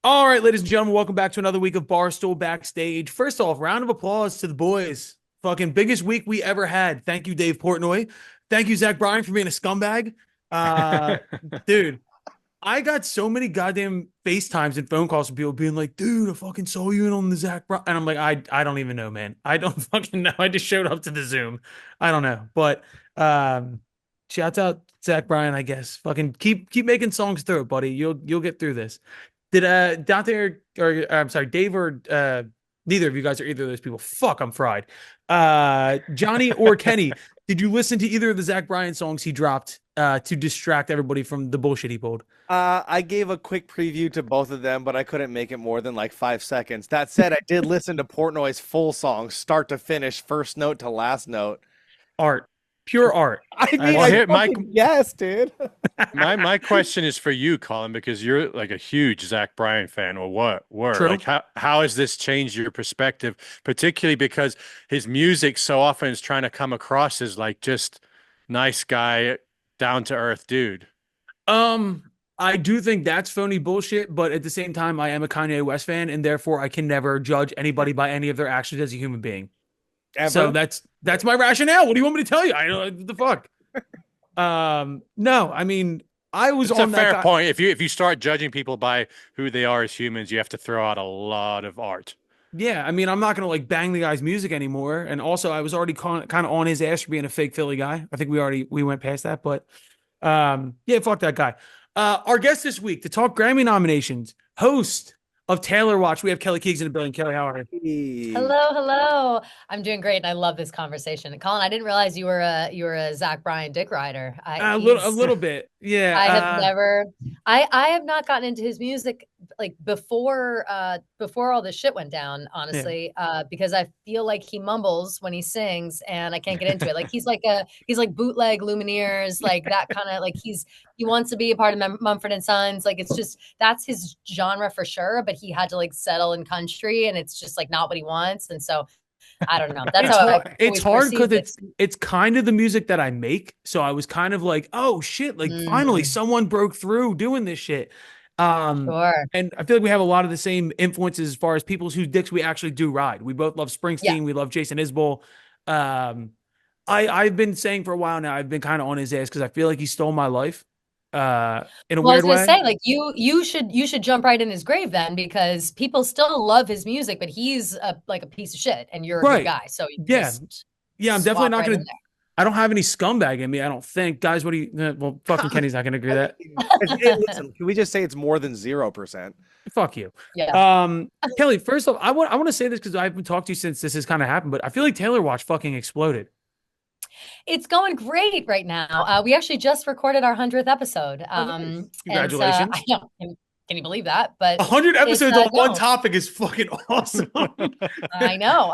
All right, ladies and gentlemen, welcome back to another week of Barstool Backstage. First off, round of applause to the boys. Fucking biggest week we ever had. Thank you, Dave Portnoy. Thank you, Zach Bryan, for being a scumbag. Uh, dude, I got so many goddamn FaceTimes and phone calls from people being like, dude, I fucking saw you in on the Zach Bryan. And I'm like, I don't even know, man. I don't fucking know. I just showed up to the Zoom. I don't know. But um, shouts out Zach Bryan, I guess. Fucking keep making songs through it, buddy. You'll get through this. Did Dante or I'm sorry, Dave or neither of you guys are either of those people. Fuck, I'm fried. Johnny or Kenny, did you listen to either of the Zach Bryan songs he dropped to distract everybody from the bullshit he pulled? I gave a quick preview to both of them, but I couldn't make it more than like 5 seconds. That said, I did listen to Portnoy's full song, start to finish, first note to last note. Art, pure art. I mean, Well, I here, Mike, fucking yes, dude. my question is for you, Colin, because you're like a huge Zach Bryan fan, or what were True. like how has this changed your perspective, particularly because his music so often is trying to come across as like just nice guy, down to earth dude. Um, I do think that's phony bullshit, but at the same time, I am a Kanye West fan, and therefore I can never judge anybody by any of their actions as a human being. So Ever? that's my rationale. What do you want me to tell you? I don't what the fuck. No, I mean, I was It's a on that fair guy. point. If you start judging people by who they are as humans, you have to throw out a lot of art. Yeah, I mean, I'm not gonna like bang the guy's music anymore. And also, I was already kind of on his ass for being a fake Philly guy. I think we went past that, but yeah, fuck that guy. Our guest this week to talk Grammy nominations, host of Taylor Watch. We have Kelly Keegs in the building. Kelly, how are you? Hey. Hello, hello. I'm doing great, and I love this conversation. Colin, I didn't realize you were a Zach Bryan dick rider. A little bit, I have yeah. never, I have not gotten into his music like before all this shit went down, Yeah. honestly, because I feel like he mumbles when he sings, and I can't get into it. Like he's like bootleg Lumineers, like that kind of like he wants to be a part of Mumford and Sons. Like it's just that's his genre for sure, but he had to like settle in country, and it's just like not what he wants, and so I don't know. That's It's how I hard. It's always hard because perceived it. it's kind of the music that I make. So I was kind of like, oh shit, like finally Mm, someone broke through doing this shit. Um, sure. and I feel like we have a lot of the same influences as far as people whose dicks we actually do ride. We both love Yeah. Springsteen. We love Jason Isbell. Um, I've been saying for a while now, I've been kind of on his ass because I feel like he stole my life, in a Well, I was weird gonna way. say, like you should jump right in his grave then because people still love his music, but he's like a piece of shit, and you're a good Right. guy, so you Yeah. just Yeah. I'm definitely swap not right going in to, I don't have any scumbag in me. I don't think. Guys, what do you, well, fucking there. Kenny's not going to agree with that. Listen, can we just say it's more than 0%? Fuck you. Yeah. Kelly, first off, I want to say this because I haven't talked to you since this has kind of happened, but I feel like Taylor Watch fucking exploded. It's going great right now. We actually just recorded our 100th episode. Oh, nice. And I Congratulations. know, can you believe that? But 100 it's episodes on one no, topic is fucking awesome. I know.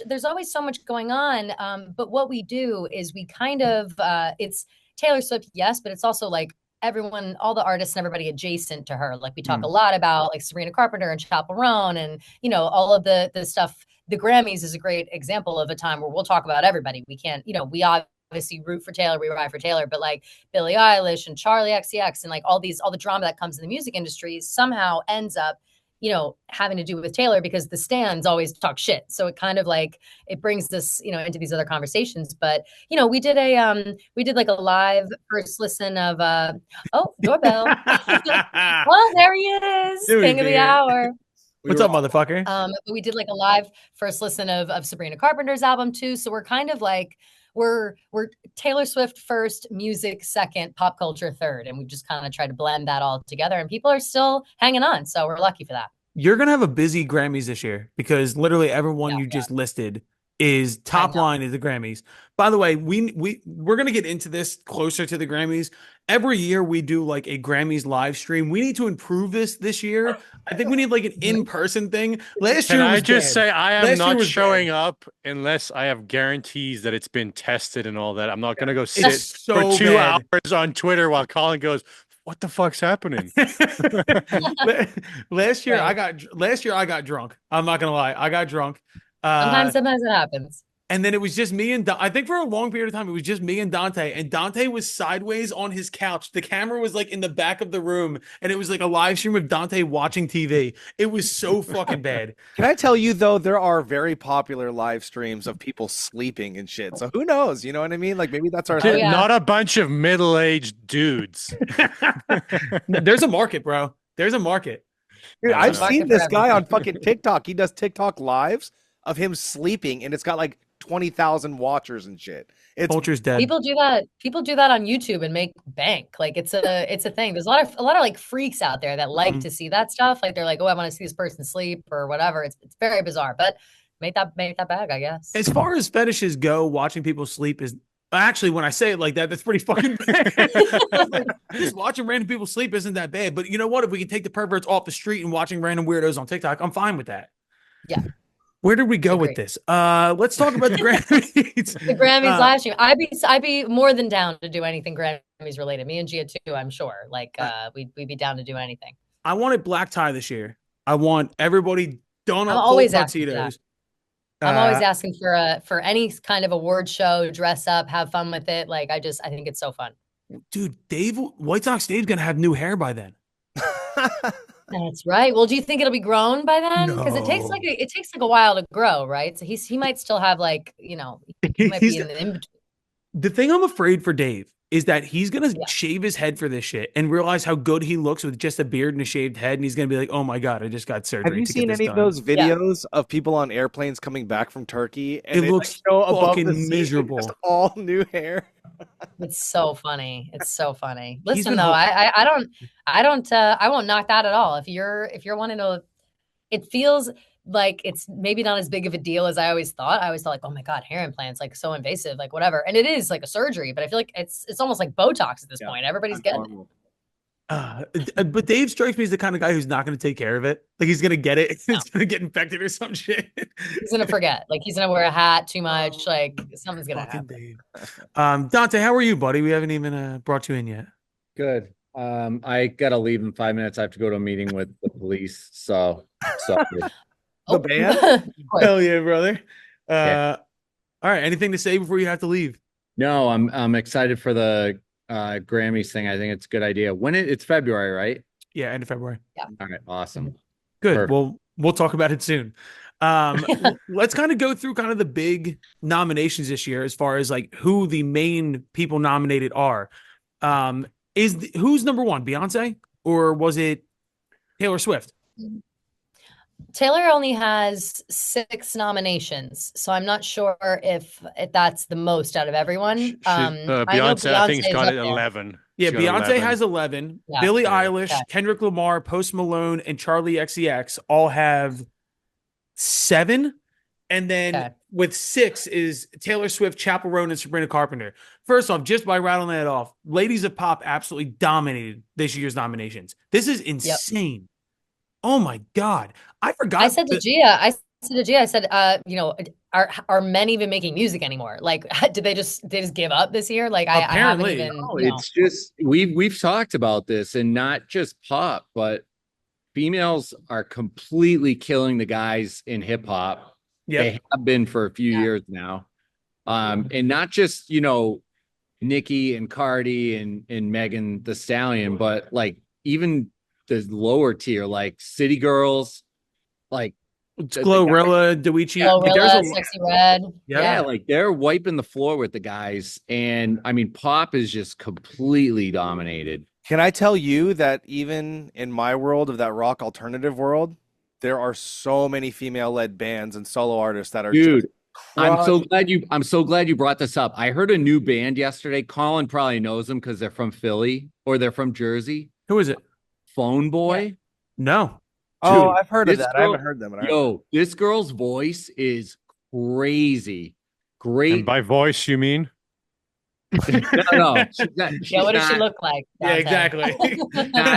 There's always so much going on. But what we do is we kind of, it's Taylor Swift, yes, but it's also like everyone, all the artists and everybody adjacent to her. Like we talk a Mm. lot about like Sabrina Carpenter and Chappell Roan and, all of the stuff. The Grammys is a great example of a time where we'll talk about everybody. We can't, we obviously root for Taylor, we ride for Taylor, but like Billie Eilish and Charlie XCX and like all the drama that comes in the music industry somehow ends up having to do with Taylor because the stands always talk shit. So it kind of like it brings this, into these other conversations. But we did like a live first listen of oh, doorbell. Well, there he is, There king he's of the here. hour. We What's were up, all motherfucker? But we did like a live first listen of Sabrina Carpenter's album too. So we're kind of like we're Taylor Swift first, music second, pop culture third, and we just kind of try to blend that all together. And people are still hanging on, so we're lucky for that. You're gonna have a busy Grammys this year because literally everyone Yeah, you just listed is I top know. line is the Grammys. By the way, we're gonna get into this closer to the Grammys. Every year we do like a Grammys live stream. We need to improve this year. I think we need like an Mhm. in-person thing. Last Can year I was just bad. say I am Last year not was bad. showing up unless I have guarantees that it's been tested and all that. I'm not gonna go It's sit for so two bad. hours on Twitter while Colin goes, "What the fuck's happening?" Last year Right. I got drunk. I'm not gonna lie. I got drunk. Uh Sometimes it happens. And then it was just me and I think for a long period of time, it was just me and Dante. And Dante was sideways on his couch. The camera was like in the back of the room. And it was like a live stream of Dante watching TV. It was so fucking bad. Can I tell you, though, there are very popular live streams of people sleeping and shit. So who knows? You know what I mean? Like maybe that's our Oh, yeah. Not a bunch of middle-aged dudes. There's a market, bro. There's a market. Dude, I've Market seen for this guy on everything. fucking TikTok. He does TikTok lives of him sleeping, and it's got like 20,000 watchers and shit. It's Culture's dead. People do that. People do that on YouTube and make bank. Like it's a thing. There's a lot of like freaks out there that like to see that stuff. Like they're like, oh, I want to see this person sleep or whatever. It's very bizarre, but make that bag, I guess. As far as fetishes go, watching people sleep is actually, when I say it like that, that's pretty fucking bad. Like, just watching random people sleep isn't that bad. But you know what? If we can take the perverts off the street and watching random weirdos on TikTok, I'm fine with that. Yeah. Where did we go with this? Let's talk about the Grammys. The Grammys live stream. I'd be more than down to do anything Grammys related. Me and Gia too, I'm sure. Like we'd be down to do anything. I wanted black tie this year. I want everybody done up I'm always cold asking for that. tuxedos. I'm always asking for any kind of award show, dress up, have fun with it. Like I think it's so fun. Dude, White Sox Dave's gonna have new hair by then. That's right. Well, do you think it'll be grown by then? Because it takes No. like a while to grow, right? So he might still have like, he might be in the in between. The thing I'm afraid for Dave is that he's gonna shave his head for this shit and realize how good he looks with just a beard and a shaved head, and he's gonna be like, "Oh my god, I just got surgery." Have you to get seen this any done. of those videos of people on airplanes coming back from Turkey? And It looks show above fucking the seat, miserable. just all new hair. It's so funny. It's so funny. He's Listen been though, I won't knock that at all. If you're wanting to, it feels like it's maybe not as big of a deal as I always thought. I always thought like, oh my God, hair implants, like so invasive, like whatever. And it is like a surgery, but I feel like it's almost like Botox at this point. Everybody's getting it. But Dave strikes me as the kind of guy who's not going to take care of it. Like he's going to get it. It's going to get infected or some shit. He's going to forget. Like he's going to wear a hat too much. Like something's going to happen. Dave. Dante, how are you, buddy? We haven't even brought you in yet. Good. I got to leave in 5 minutes. I have to go to a meeting with the police. So The band? Hell yeah, brother. Yeah. All right. Anything to say before you have to leave? No, I'm excited for the Grammys thing. I think it's a good idea. It's February, right? Yeah, end of February. Yeah. All right, awesome. Good. Perfect. Well, we'll talk about it soon. Let's kind of go through kind of the big nominations this year as far as like who the main people nominated are. Who's number one, Beyonce, or was it Taylor Swift? Taylor only has 6 nominations, so I'm not sure if that's the most out of everyone. Beyonce, I think, has got up it there. 11. Yeah, She's got Beyonce 11. has 11. Yeah. Billie Yeah. Eilish, Okay. Kendrick Lamar, Post Malone, and Charlie XCX all have 7. And then Okay. with 6 is Taylor Swift, Chappell Roan, and Sabrina Carpenter. First off, just by rattling that off, Ladies of Pop absolutely dominated this year's nominations. This is insane. Oh my God. I forgot. I said to Gia, are men even making music anymore? Like, did they just give up this year? Like, I haven't Apparently. even. No, it's just we've talked about this, and not just pop, but females are completely killing the guys in hip hop. Yep. They have been for a few years now. And not just, Nicki and Cardi and Megan Thee Stallion, but like even the lower tier, like City Girls, like Glorilla, Dweechi. Glorilla, Sexy Red. yeah, like they're wiping the floor with the guys. And I mean, pop is just completely dominated. Can I tell you that even in my world of that rock alternative world, there are so many female-led bands and solo artists that are Dude, just I'm so glad you brought this up. I heard a new band yesterday. Colin probably knows them because they're from Philly or they're from Jersey. Who is it? Phone Boy. No. Oh, Dude, I've heard of this that. I girl- haven't heard them. Yo, this girl's voice is crazy. Great. And by voice, you mean? No. She's What does she not- look like? Yeah, Dante? exactly.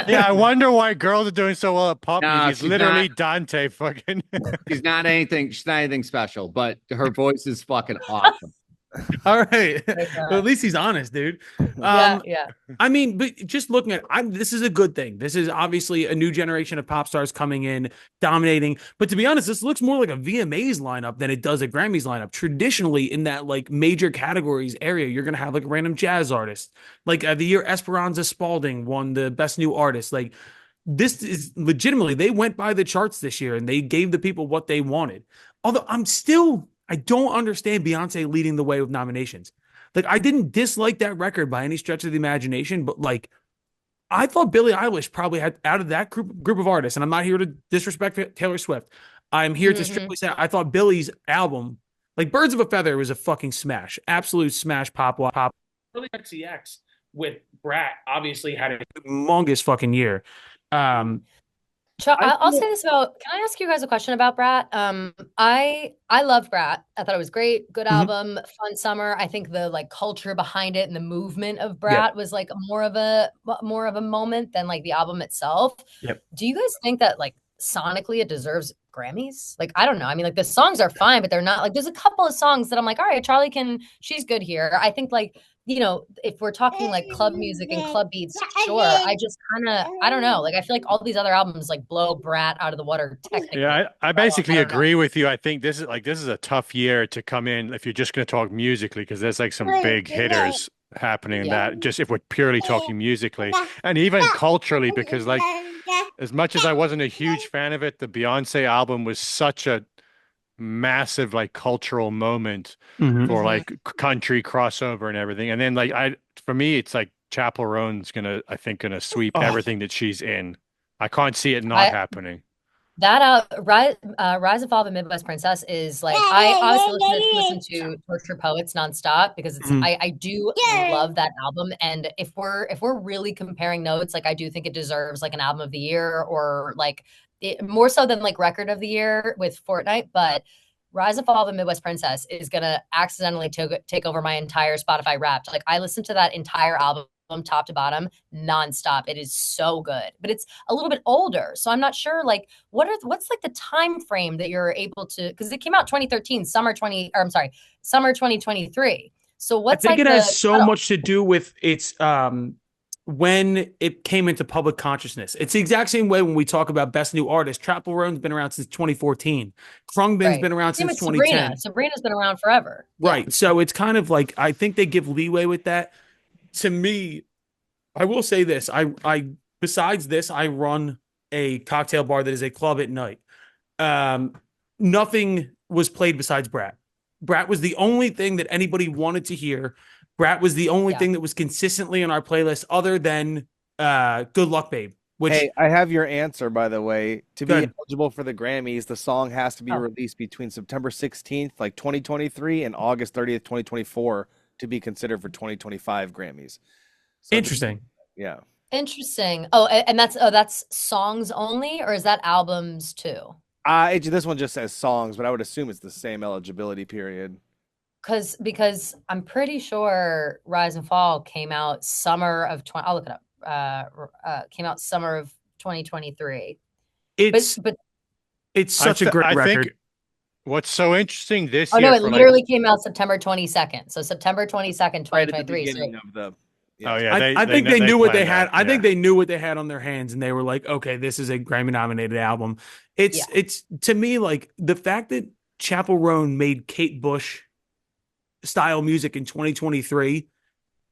Yeah, I wonder why girls are doing so well at pop No, movies. she's Literally not. Dante fucking. She's not anything special, but her voice is fucking awesome. All right. Like, Well, at least he's honest, dude. yeah, yeah. I mean, but just looking at, this is a good thing. This is obviously a new generation of pop stars coming in, dominating. But to be honest, this looks more like a VMAs lineup than it does a Grammys lineup. Traditionally, in that like major categories area, you're gonna have like a random jazz artist. Like the year Esperanza Spalding won the best new artist. Like this is legitimately, they went by the charts this year and they gave the people what they wanted. Although I don't understand Beyonce leading the way with nominations. Like, I didn't dislike that record by any stretch of the imagination, but like, I thought Billie Eilish probably had out of that group of artists, and I'm not here to disrespect Taylor Swift. I'm here to strictly say I thought Billie's album, like Birds of a Feather, was a fucking smash, absolute smash pop. Really XCX with Brat obviously had a humongous fucking year. I'll say this about. Can I ask you guys a question about Brat? I loved Brat. I thought it was great, good album, fun summer. I think the like culture behind it and the movement of Brat was like more of a moment than like the album itself. Yep. Do you guys think that like sonically it deserves Grammys? Like I don't know. I mean, like the songs are fine, but they're not like. There's a couple of songs that I'm like, all right, she's good here. I think like if we're talking like club music and club beats, sure. I just I don't know. Like, I feel like all these other albums like blow Brat out of the water technically. Yeah, I basically agree with you. I think this is a tough year to come in if you're just going to talk musically, because there's like some big hitters happening that just if we're purely talking musically and even culturally, because like as much as I wasn't a huge fan of it, the Beyonce album was such a massive like cultural moment for like country crossover and everything. And then like for me it's like Chapel Roan's gonna sweep everything that she's in. I can't see it not happening. That Rise and Fall of a Midwest Princess is like I obviously listen to Torture Poets nonstop because it's I do love that album. And if we're really comparing notes, like I do think it deserves like an album of the year or like more so than like record of the year with Fortnite. But Rise and Fall of the Midwest Princess is gonna accidentally take over my entire Spotify Wrapped. Like I listened to that entire album top to bottom nonstop. It is so good, but it's a little bit older, so I'm not sure like what's like the time frame that you're able to, because it came out 2013, summer 2023. So what's I think like it has so much to do with its when it came into public consciousness. It's the exact same way when we talk about best new artist. Chapel Roan's been around since 2014. Khruangbin's been around since 2010. Sabrina's been around forever. Right. So it's kind of like I think they give leeway with that. To me, I will say this. I besides this, I run a cocktail bar that is a club at night. Nothing was played besides Brat. Brat was the only thing that anybody wanted to hear. Brat was the only thing that was consistently on our playlist other than Good Luck Babe. Which, hey, I have your answer, by the way. To be eligible for the Grammys, the song has to be released between September 16th, like 2023, and August 30th, 2024 to be considered for 2025 Grammys. So interesting. Yeah. Interesting. Oh, and that's songs only, or is that albums too? This one just says songs, but I would assume it's the same eligibility period. Because I'm pretty sure Rise and Fall came out summer of I'll look it up. Came out summer of 2023. But it's such a great record. Think what's so interesting this year? Oh no, it literally came out September 22nd. So September 22nd, 2023. Right at the beginning of the. Yeah. Oh yeah, I think they knew what they had. I think they knew what they had on their hands, and they were like, "Okay, this is a Grammy-nominated album." It's to me like the fact that Chapel Roan made Kate Bush style music in 2023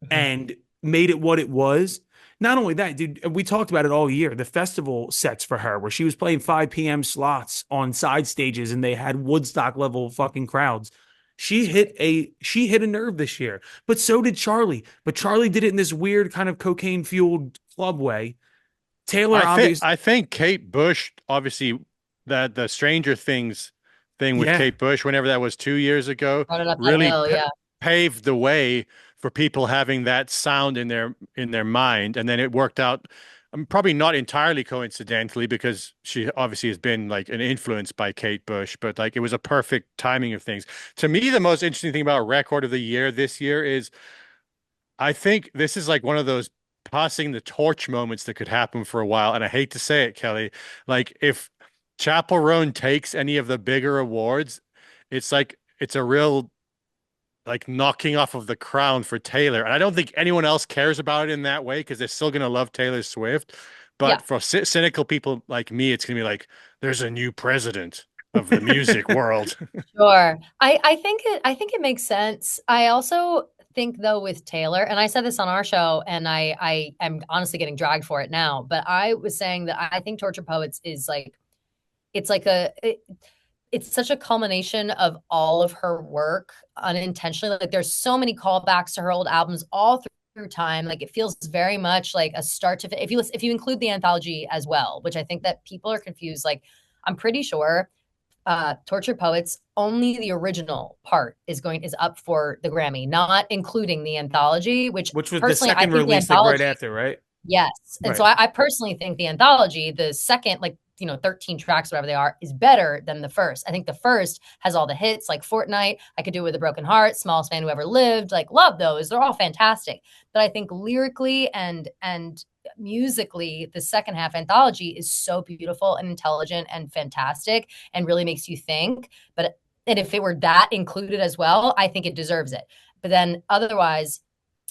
and made it what it was. Not only that, dude, we talked about it all year. The festival sets for her, where she was playing 5 p.m. slots on side stages, and they had Woodstock level fucking crowds. She hit a nerve this year, but so did Charlie. But Charlie did it in this weird kind of cocaine fueled club way. Taylor, I think Kate Bush, obviously, the Stranger Things thing with Kate Bush, whenever that was 2 years ago, really paved the way for people having that sound in their mind, and then it worked out. Probably not entirely coincidentally, because she obviously has been like an influence by Kate Bush, but like it was a perfect timing of things. To me, the most interesting thing about record of the year this year is I think this is like one of those passing the torch moments that could happen for a while. And I hate to say it, Kelly, like if Chapel Roan takes any of the bigger awards, it's like it's a real like knocking off of the crown for Taylor. And I don't think anyone else cares about it in that way because they're still going to love Taylor Swift. But for cynical people like me, it's going to be like, there's a new president of the music world. Sure. I think it makes sense. I also think though with Taylor, and I said this on our show, and I am honestly getting dragged for it now, but I was saying that I think Torture Poets is like, it's like it's such a culmination of all of her work unintentionally. Like there's so many callbacks to her old albums all through time. Like it feels very much like a start to if you include the anthology as well, which I think that people are confused. Like I'm pretty sure Torture Poets, only the original part is up for the Grammy, not including the anthology, which was the second release like right after, right? Yes. And so I personally think the anthology, the second, 13 tracks, whatever they are, is better than the first. I think the first has all the hits like Fortnite, I Could Do It With a Broken Heart, Smallest Man Who Ever Lived, like love those. They're all fantastic. But I think lyrically and musically, the second half anthology is so beautiful and intelligent and fantastic and really makes you think. And if it were that included as well, I think it deserves it. But then otherwise,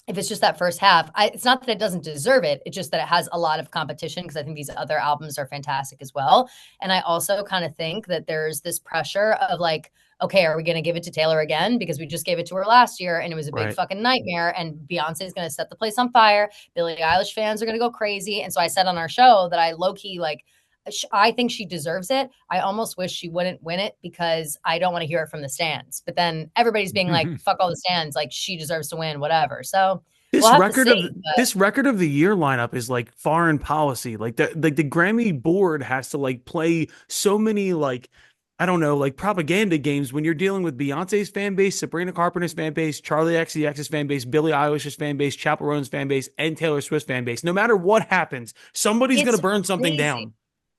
if it's just that first half, it's not that it doesn't deserve it. It's just that it has a lot of competition because I think these other albums are fantastic as well. And I also kind of think that there's this pressure of like, okay, are we going to give it to Taylor again? Because we just gave it to her last year and it was a big fucking nightmare. And Beyonce is going to set the place on fire. Billie Eilish fans are going to go crazy. And so I said on our show that I low-key I think she deserves it. I almost wish she wouldn't win it because I don't want to hear it from the stands. But then everybody's being like, fuck all the stands. Like she deserves to win, whatever. So this record of the year lineup is like foreign policy. Like the Grammy board has to like play so many I don't know, like propaganda games when you're dealing with Beyonce's fan base, Sabrina Carpenter's fan base, Charlie XCX's fan base, Billie Eilish's fan base, Chappell Roan's fan base, and Taylor Swift's fan base. No matter what happens, somebody's going to burn something down.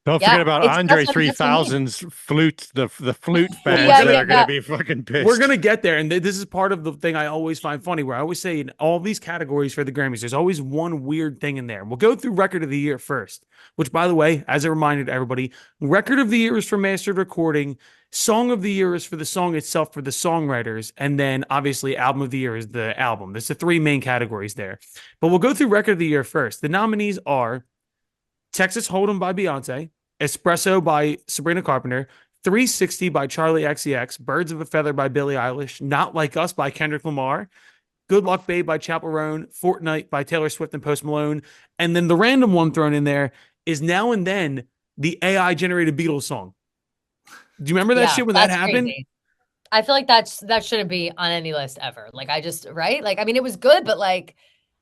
Don't forget about Andre 3000's flute, the flute fans that are going to be fucking pissed. We're going to get there. And this is part of the thing I always find funny, where I always say in all these categories for the Grammys, there's always one weird thing in there. We'll go through Record of the Year first, which, by the way, as a reminder to everybody, Record of the Year is for Mastered Recording. Song of the Year is for the song itself for the songwriters. And then, obviously, Album of the Year is the album. There's the three main categories there. But we'll go through Record of the Year first. The nominees are Texas Hold'em by Beyonce, Espresso by Sabrina Carpenter, 360 by Charlie XCX, Birds of a Feather by Billie Eilish, Not Like Us by Kendrick Lamar, Good Luck Babe by Chappell Roan, Fortnite by Taylor Swift and Post Malone, and then the random one thrown in there is Now and Then, the AI-generated Beatles song. Do you remember that shit when that happened? Crazy. I feel like that shouldn't be on any list ever. Like right? Like, I mean, it was good, but like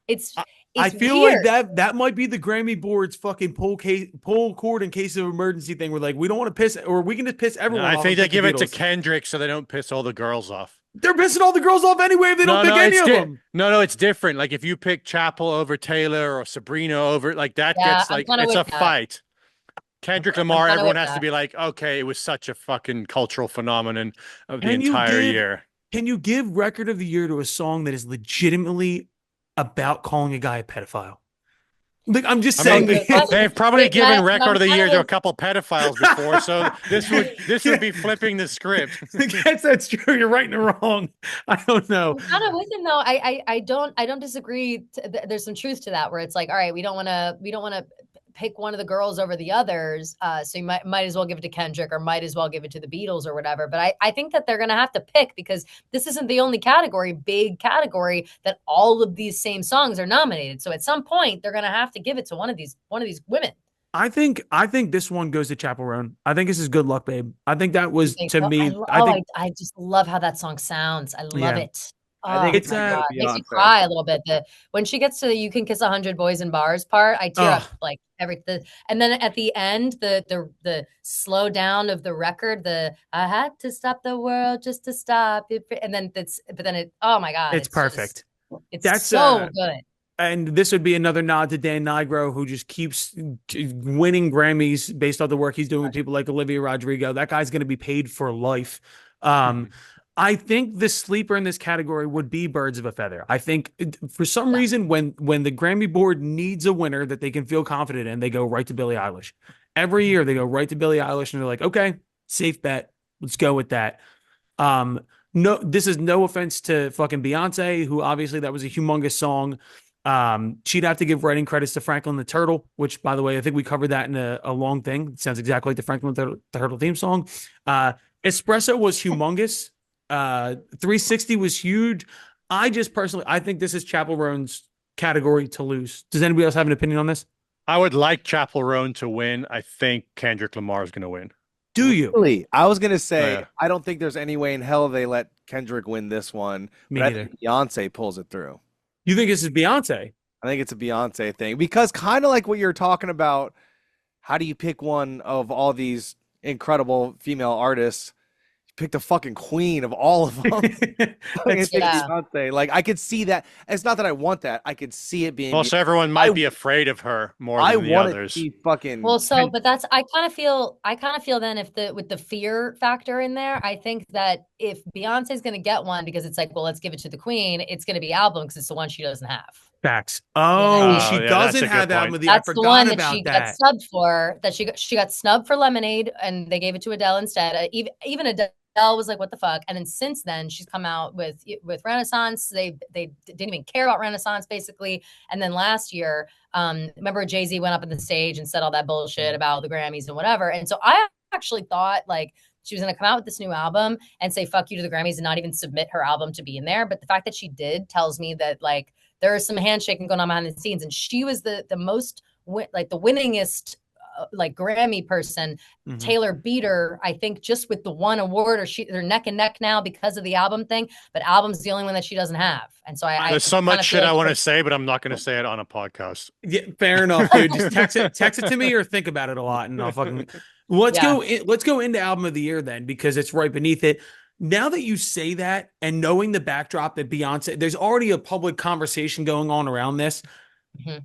it's I feel weird. like that might be the Grammy board's fucking pull cord in case of emergency thing. We're like, we don't want to piss, or we can just piss everyone off. I think they give it to Kendrick so they don't piss all the girls off. They're pissing all the girls off anyway if they don't pick any of them. No, it's different. Like if you pick Chappell over Taylor or Sabrina over, like that gets like, it's a fight. Kendrick Lamar, everyone has to be like, okay, it was such a fucking cultural phenomenon of the entire year. Can you give Record of the Year to a song that is legitimately about calling a guy a pedophile? Like, I'm just saying, they've probably given Record of the Year to a couple pedophiles before, so this would be flipping the script. I guess that's true. You're right and wrong. I don't know. I'm kind of with him though. I don't disagree. There's some truth to that, where it's like, all right, we don't want to pick one of the girls over the others, so you might as well give it to Kendrick, or might as well give it to the Beatles or whatever. But I think that they're going to have to pick, because this isn't the only big category that all of these same songs are nominated. So at some point they're going to have to give it to one of these women. I think this one goes to Chappell Roan. I think this is Good Luck Babe. I think that was me. I just love how that song sounds. I love it. I think it's makes you cry a little bit. When she gets to the "You Can Kiss 100 Boys in Bars" part, I tear up like everything. And then at the end, the slow down of the record, I had to stop the world just to stop it, and then oh my god, it's perfect. That's so good. And this would be another nod to Dan Nigro, who just keeps winning Grammys based on the work he's doing with people like Olivia Rodrigo. That guy's going to be paid for life. I think the sleeper in this category would be Birds of a Feather. I think for some reason, when the Grammy board needs a winner that they can feel confident in, they go right to Billie Eilish. Every year they go right to Billie Eilish and they're like, okay, safe bet. Let's go with that. no, this is no offense to fucking Beyonce, who obviously that was a humongous song. She'd have to give writing credits to Franklin the Turtle, which, by the way, I think we covered that in a long thing. It sounds exactly like the Franklin the Turtle theme song. Espresso was humongous. 360 was huge. I just personally, I think this is Chappell Roan's category to lose. Does anybody else have an opinion on this? I would like Chappell Roan to win. I think Kendrick Lamar is going to win. Do you? Really? I was going to say, I don't think there's any way in hell they let Kendrick win this one. Me neither. I think Beyonce pulls it through. You think this is Beyonce? I think it's a Beyonce thing because kind of like what you're talking about, how do you pick one of all these incredible female artists? You pick the fucking queen of all of them. Beyonce. Like I could see that. It's not that I want that. I could see it being. Also, everyone might be afed of her more than the others. To see fucking. Well, so but that's I kind of feel then if with the fear factor in there, I think that if Beyonce's going to get one because it's like, well, let's give it to the queen, it's going to be album because it's the one she doesn't have. Facts. Oh, she doesn't have album of the year. That's the one that she got snubbed for. That she got snubbed for Lemonade, and they gave it to Adele instead. Even Adele was like, "What the fuck?" And then since then, she's come out with Renaissance. They didn't even care about Renaissance basically. And then last year, remember Jay-Z went up on the stage and said all that bullshit about the Grammys and whatever. And so I actually thought like she was going to come out with this new album and say "fuck you" to the Grammys and not even submit her album to be in there. But the fact that she did tells me that like there is some handshaking going on behind the scenes, and she was the most like the winningest like Grammy person. Mm-hmm. Taylor beat her, I think, just with the one award, or they're neck and neck now because of the album thing. But album's the only one that she doesn't have, and so there's so much shit I want to say, but I'm not going to say it on a podcast. Yeah, fair enough, dude. Just text it to me or think about it a lot, and I'll fucking let's go into album of the year then because it's right beneath it. Now that you say that and knowing the backdrop that Beyonce, there's already a public conversation going on around this. Mm-hmm.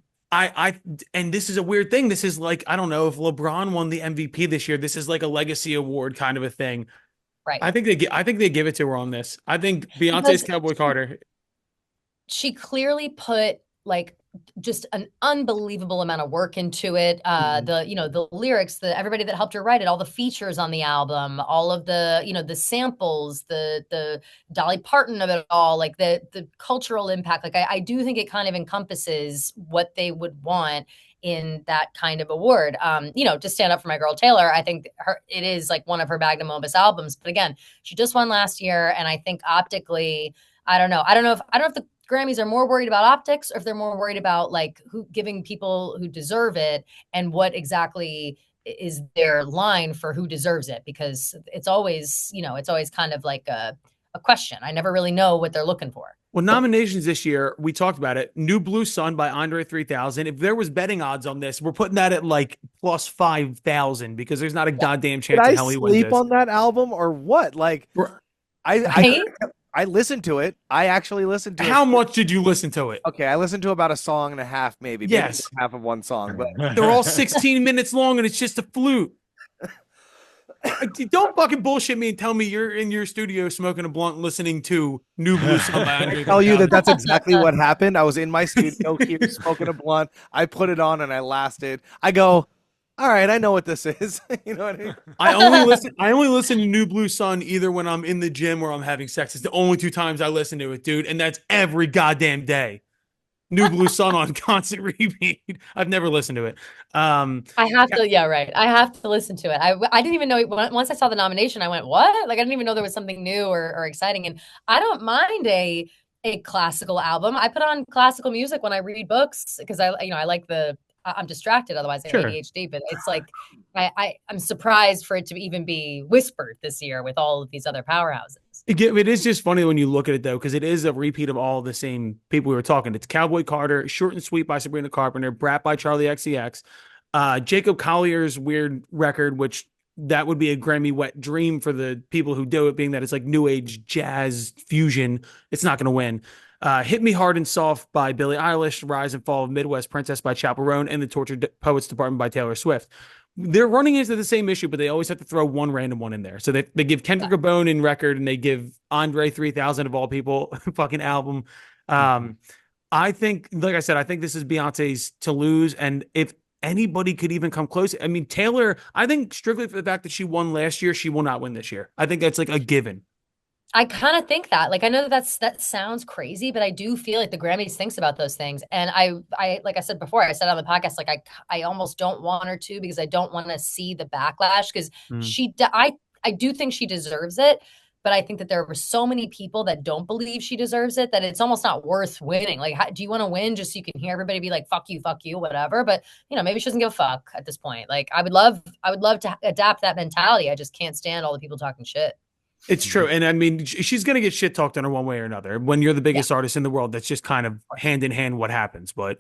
And this is a weird thing. This is like, I don't know if LeBron won the MVP this year, this is like a legacy award kind of a thing. Right. I think they give it to her on this. I think Beyonce's Cowboy Carter. She clearly put like just an unbelievable amount of work into it. The lyrics, everybody that helped her write it, all the features on the album, all of the, the samples, the Dolly Parton of it all, like the cultural impact. Like I do think it kind of encompasses what they would want in that kind of award. To stand up for my girl Taylor, I think it is like one of her magnum opus albums. But again, she just won last year, and I think optically, I don't know if the Grammys are more worried about optics or if they're more worried about like who giving people who deserve it and what exactly is their line for who deserves it, because it's always kind of like a question. I never really know what they're looking for. Well, nominations this year, we talked about it. New Blue Sun by Andre 3000. If there was betting odds on this, we're putting that at like plus 5,000 because there's not a goddamn chance in hell he wins this. Did I sleep on that album or what? Like, I listened to it. I actually listened to it. How much did you listen to it? Okay, I listened to about a song and a half, maybe. Yes. Maybe half of one song. But they're all 16 minutes long and it's just a flute. Don't fucking bullshit me and tell me you're in your studio smoking a blunt listening to New Blue Sun. I tell you that's exactly what happened. I was in my studio here smoking a blunt. I put it on and I lasted. I go, all right, I know what this is. You know what I mean? I only listen to New Blue Sun either when I'm in the gym or I'm having sex. It's the only two times I listen to it, dude. And that's every goddamn day. New Blue Sun on constant repeat. I've never listened to it. I have to. Yeah, right. I have to listen to it. I didn't even know once I saw the nomination, I went, what? Like, I didn't even know there was something new or exciting. And I don't mind a classical album. I put on classical music when I read books because I like I'm distracted. Otherwise I have ADHD, but it's like, I'm surprised for it to even be whispered this year with all of these other powerhouses. It is just funny when you look at it though, because it is a repeat of all the same people we were talking. It's Cowboy Carter, Short and Sweet by Sabrina Carpenter, Brat by Charlie XCX, Jacob Collier's weird record, which that would be a Grammy wet dream for the people who do it, being that it's like new age jazz fusion. It's not going to win. Hit Me Hard and Soft by Billie Eilish, Rise and Fall of Midwest Princess by Chappell Roan, and The Tortured Poets Department by Taylor Swift. They're running into the same issue, but they always have to throw one random one in there. So they give Kendrick a bone in record, and they give Andre 3000 of all people fucking album. I think, like I said, I think this is Beyonce's to lose. And if anybody could even come close, I mean, Taylor, I think strictly for the fact that she won last year, she will not win this year. I think that's like a given. I kind of think that, like, I know that sounds crazy, but I do feel like the Grammys thinks about those things. And I, like I said before, I said on the podcast, like, I almost don't want her to, because I don't want to see the backlash, because I do think she deserves it. But I think that there were so many people that don't believe she deserves it that it's almost not worth winning. Like, do you want to win just so you can hear everybody be like, fuck you, whatever? But, maybe she doesn't give a fuck at this point. Like, I would love to adapt that mentality. I just can't stand all the people talking shit. It's true. And I mean, she's going to get shit talked on her one way or another. When you're the biggest artist in the world, that's just kind of hand in hand what happens. But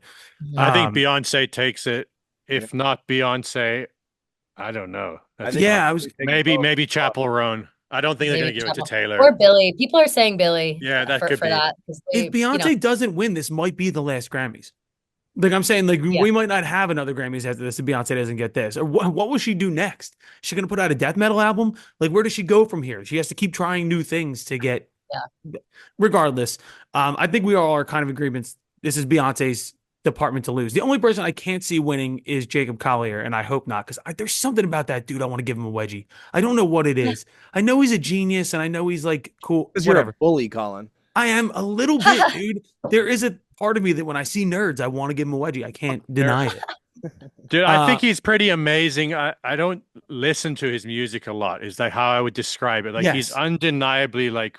I think Beyonce takes it. If not Beyonce, I don't know. I was maybe Chappell Roan. I don't think they're going to give it to Taylor. Or Billy. People are saying Billy. Yeah, that could for be. that. If Beyonce doesn't win, this might be the last Grammys. Like I'm saying, we might not have another Grammys after this if Beyonce doesn't get this. Or what will she do next? Is she going to put out a death metal album? Like, where does she go from here? She has to keep trying new things to get. Yeah. Regardless, I think we all are kind of agreements. This is Beyonce's department to lose. The only person I can't see winning is Jacob Collier, and I hope not, because there's something about that dude I want to give him a wedgie. I don't know what it is. I know he's a genius, and I know he's like cool. Because you're a bully, Colin. I am a little bit, dude. There is a part of me that when I see nerds, I want to give him a wedgie. I can't deny it. Dude, I think he's pretty amazing. I don't listen to his music a lot, is like how I would describe it. Like, he's undeniably like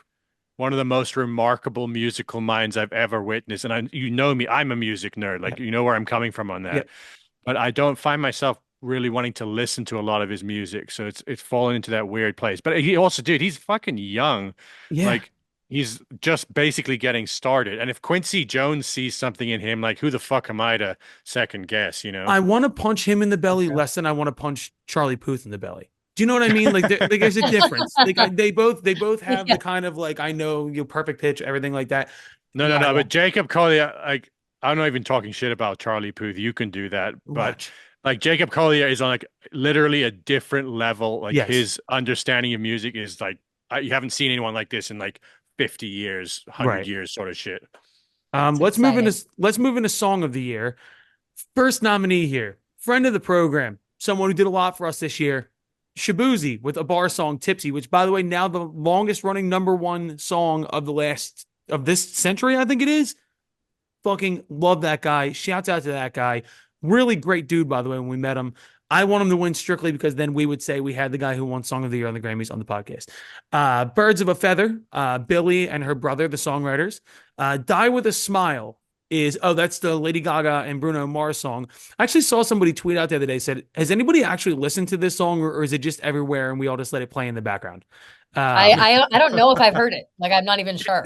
one of the most remarkable musical minds I've ever witnessed. And you know me, I'm a music nerd. Like, you know where I'm coming from on that. Yeah. But I don't find myself really wanting to listen to a lot of his music. So it's fallen into that weird place. But he also, dude, he's fucking young. Yeah. Like, he's just basically getting started. And if Quincy Jones sees something in him, like, who the fuck am I to second guess, I want to punch him in the belly less than I want to punch Charlie Puth in the belly. Do you know what I mean? Like, there's a difference. Like, they both have the kind of, like, I know your perfect pitch, everything like that. No. But Jacob Collier, like, I'm not even talking shit about Charlie Puth. You can do that. But like, Jacob Collier is on like literally a different level. Like, his understanding of music is like, you haven't seen anyone like this in like 50 years, 100 years sort of shit. Let's move into Song of the Year. First nominee here, friend of the program, someone who did a lot for us this year, Shaboozey with a bar song, Tipsy, which, by the way, now the longest running #1 song of this century, I think it is. Fucking love that guy. Shouts out to that guy. Really great dude, by the way, when we met him. I want him to win strictly because then we would say we had the guy who won Song of the Year on the Grammys on the podcast. Birds of a Feather, Billy and her brother, the songwriters. Die with a Smile that's the Lady Gaga and Bruno Mars song. I actually saw somebody tweet out the other day, said, has anybody actually listened to this song, or is it just everywhere and we all just let it play in the background? I don't know if I've heard it. Like, I'm not even sure.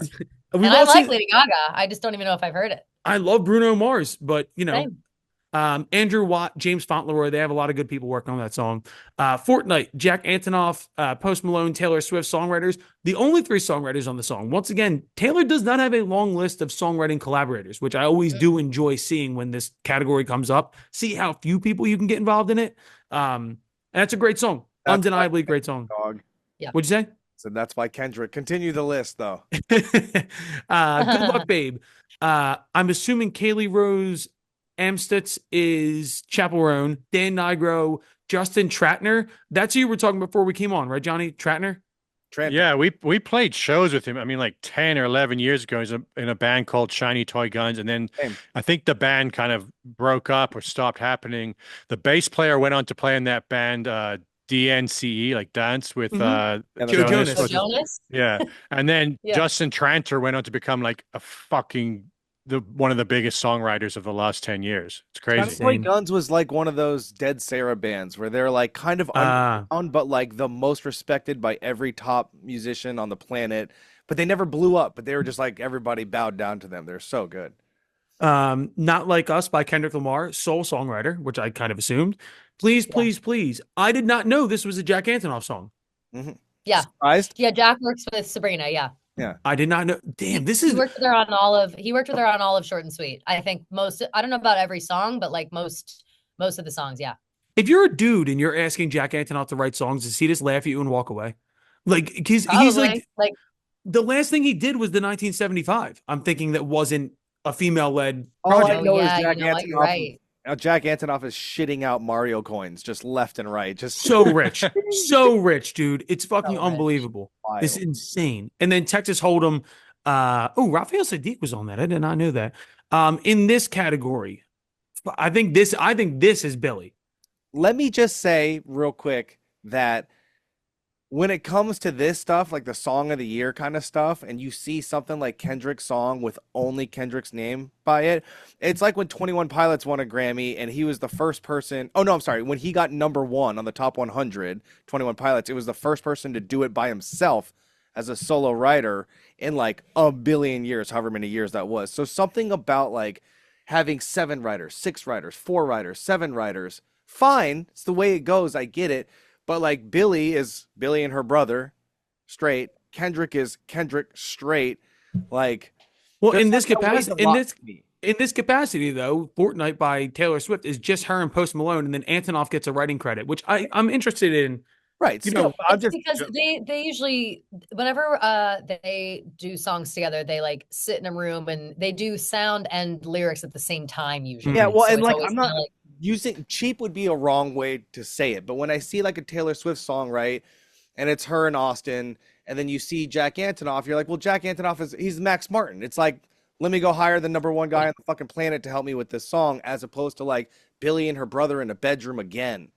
And I like Lady Gaga. I just don't even know if I've heard it. I love Bruno Mars, but Andrew Watt, James Fauntleroy, they have a lot of good people working on that song. Fortnite, Jack Antonoff, Post Malone, Taylor Swift songwriters. The only 3 songwriters on the song. Once again, Taylor does not have a long list of songwriting collaborators, which I always do enjoy seeing when this category comes up. See how few people you can get involved in it. And that's a great song. Undeniably great song. Dog. Yeah. What'd you say? So that's why Kendrick. Continue the list, though. Good luck, babe. I'm assuming Kaylee Rose Amstutz is Chappell Roan, Dan Nigro, Justin Tratner. That's who you were talking before we came on, right, Johnny? Tratner? Yeah, we played shows with him. I mean, like 10 or 11 years ago. He's in a band called Shiny Toy Guns. And then I think the band kind of broke up or stopped happening. The bass player went on to play in that band, DNCE, like Dance with Joe Jonas. Yeah. And then Justin Tranter went on to become like a fucking one of the biggest songwriters of the last 10 years. It's crazy. Toy Guns was like one of those Dead Sarah bands where they're like kind of underground, but like the most respected by every top musician on the planet. But they never blew up, but they were just like everybody bowed down to them. They're so good. Not Like Us by Kendrick Lamar, soul songwriter, which I kind of assumed. Please, please, please. I did not know this was a Jack Antonoff song. Mm-hmm. Yeah. Surprised? Yeah, Jack works with Sabrina, yeah. Yeah. I did not know. Damn, he worked with her on all of Short and Sweet. I think I don't know about every song, but like most of the songs, yeah. If you're a dude and you're asking Jack Antonoff to write songs, does he just laugh at you and walk away? Like, he's like the last thing he did was the 1975. I'm thinking that wasn't a female-led project. All I know is Jack Antonoff. Right. Now Jack Antonoff is shitting out Mario coins just left and right. Just so rich, so rich, dude. It's fucking unbelievable. This is insane. And then Texas Hold'em. Raphael Sadiq was on that. I did not know that. In this category, I think this is Billy. Let me just say real quick that when it comes to this stuff, like the song of the year kind of stuff, and you see something like Kendrick's song with only Kendrick's name by it, it's like when 21 Pilots won a Grammy and he was the first person. Oh, no, I'm sorry. When he got #1 on the top 100, 21 Pilots, it was the first person to do it by himself as a solo writer in like a billion years, however many years that was. So something about like having 7 writers, 6 writers, 4 writers, 7 writers, fine. It's the way it goes. I get it. But like Billy is Billy and her brother, straight. Kendrick is Kendrick, straight. Like, well, in this capacity, though, Fortnite by Taylor Swift is just her and Post Malone, and then Antonoff gets a writing credit, which I'm interested in. Right. Because they usually, whenever they do songs together, they like sit in a room and they do sound and lyrics at the same time usually. Yeah. Well, so and like I'm not using cheap would be a wrong way to say it, but when I see like a Taylor Swift song, right, and it's her and Austin, and then you see Jack Antonoff, you're like, well, Jack Antonoff he's Max Martin. It's like, let me go hire the #1 guy on the fucking planet to help me with this song, as opposed to like Billy and her brother in a bedroom again.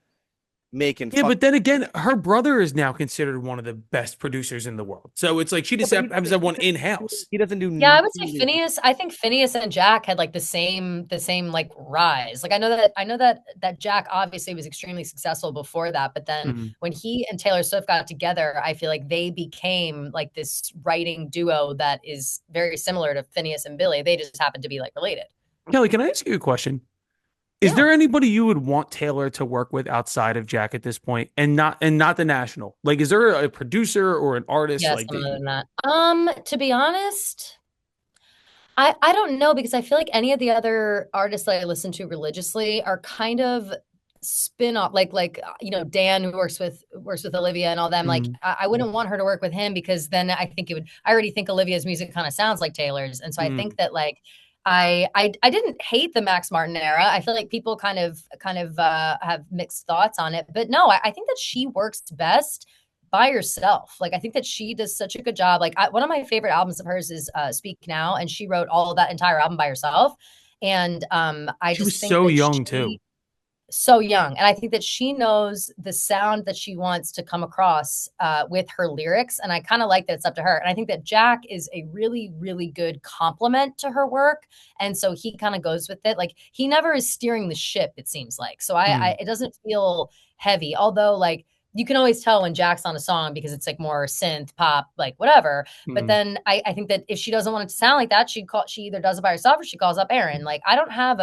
But then again, her brother is now considered one of the best producers in the world. So it's like she just happens to have one in house. He doesn't do. Yeah, I would say Phineas. I think Phineas and Jack had like the same like rise. Like I know that Jack obviously was extremely successful before that, but then when he and Taylor Swift got together, I feel like they became like this writing duo that is very similar to Phineas and Billy. They just happen to be like related. Kelly, can I ask you a question? Is there anybody you would want Taylor to work with outside of Jack at this point, and not the National? Like, is there a producer or an artist? Yes, like other than that. To be honest, I don't know, because I feel like any of the other artists that I listen to religiously are kind of spin off, like Dan, who works with Olivia and all them. Like I wouldn't want her to work with him, because then I think I already think Olivia's music kind of sounds like Taylor's, and so I think that like. I didn't hate the Max Martin era. I feel like people kind of have mixed thoughts on it, but no, I think that she works best by herself. Like I think that she does such a good job. Like one of my favorite albums of hers is Speak Now, and she wrote all of that entire album by herself. And she was so young too. So young. And I think that she knows the sound that she wants to come across with her lyrics. And I kind of like that it's up to her. And I think that Jack is a really, really good complement to her work. And so he kind of goes with it. Like he never is steering the ship, it seems like. So it doesn't feel heavy, although like you can always tell when Jack's on a song because it's like more synth pop, like whatever. But then I think that if she doesn't want it to sound like that, she either does it by herself or she calls up Aaron. Like I don't have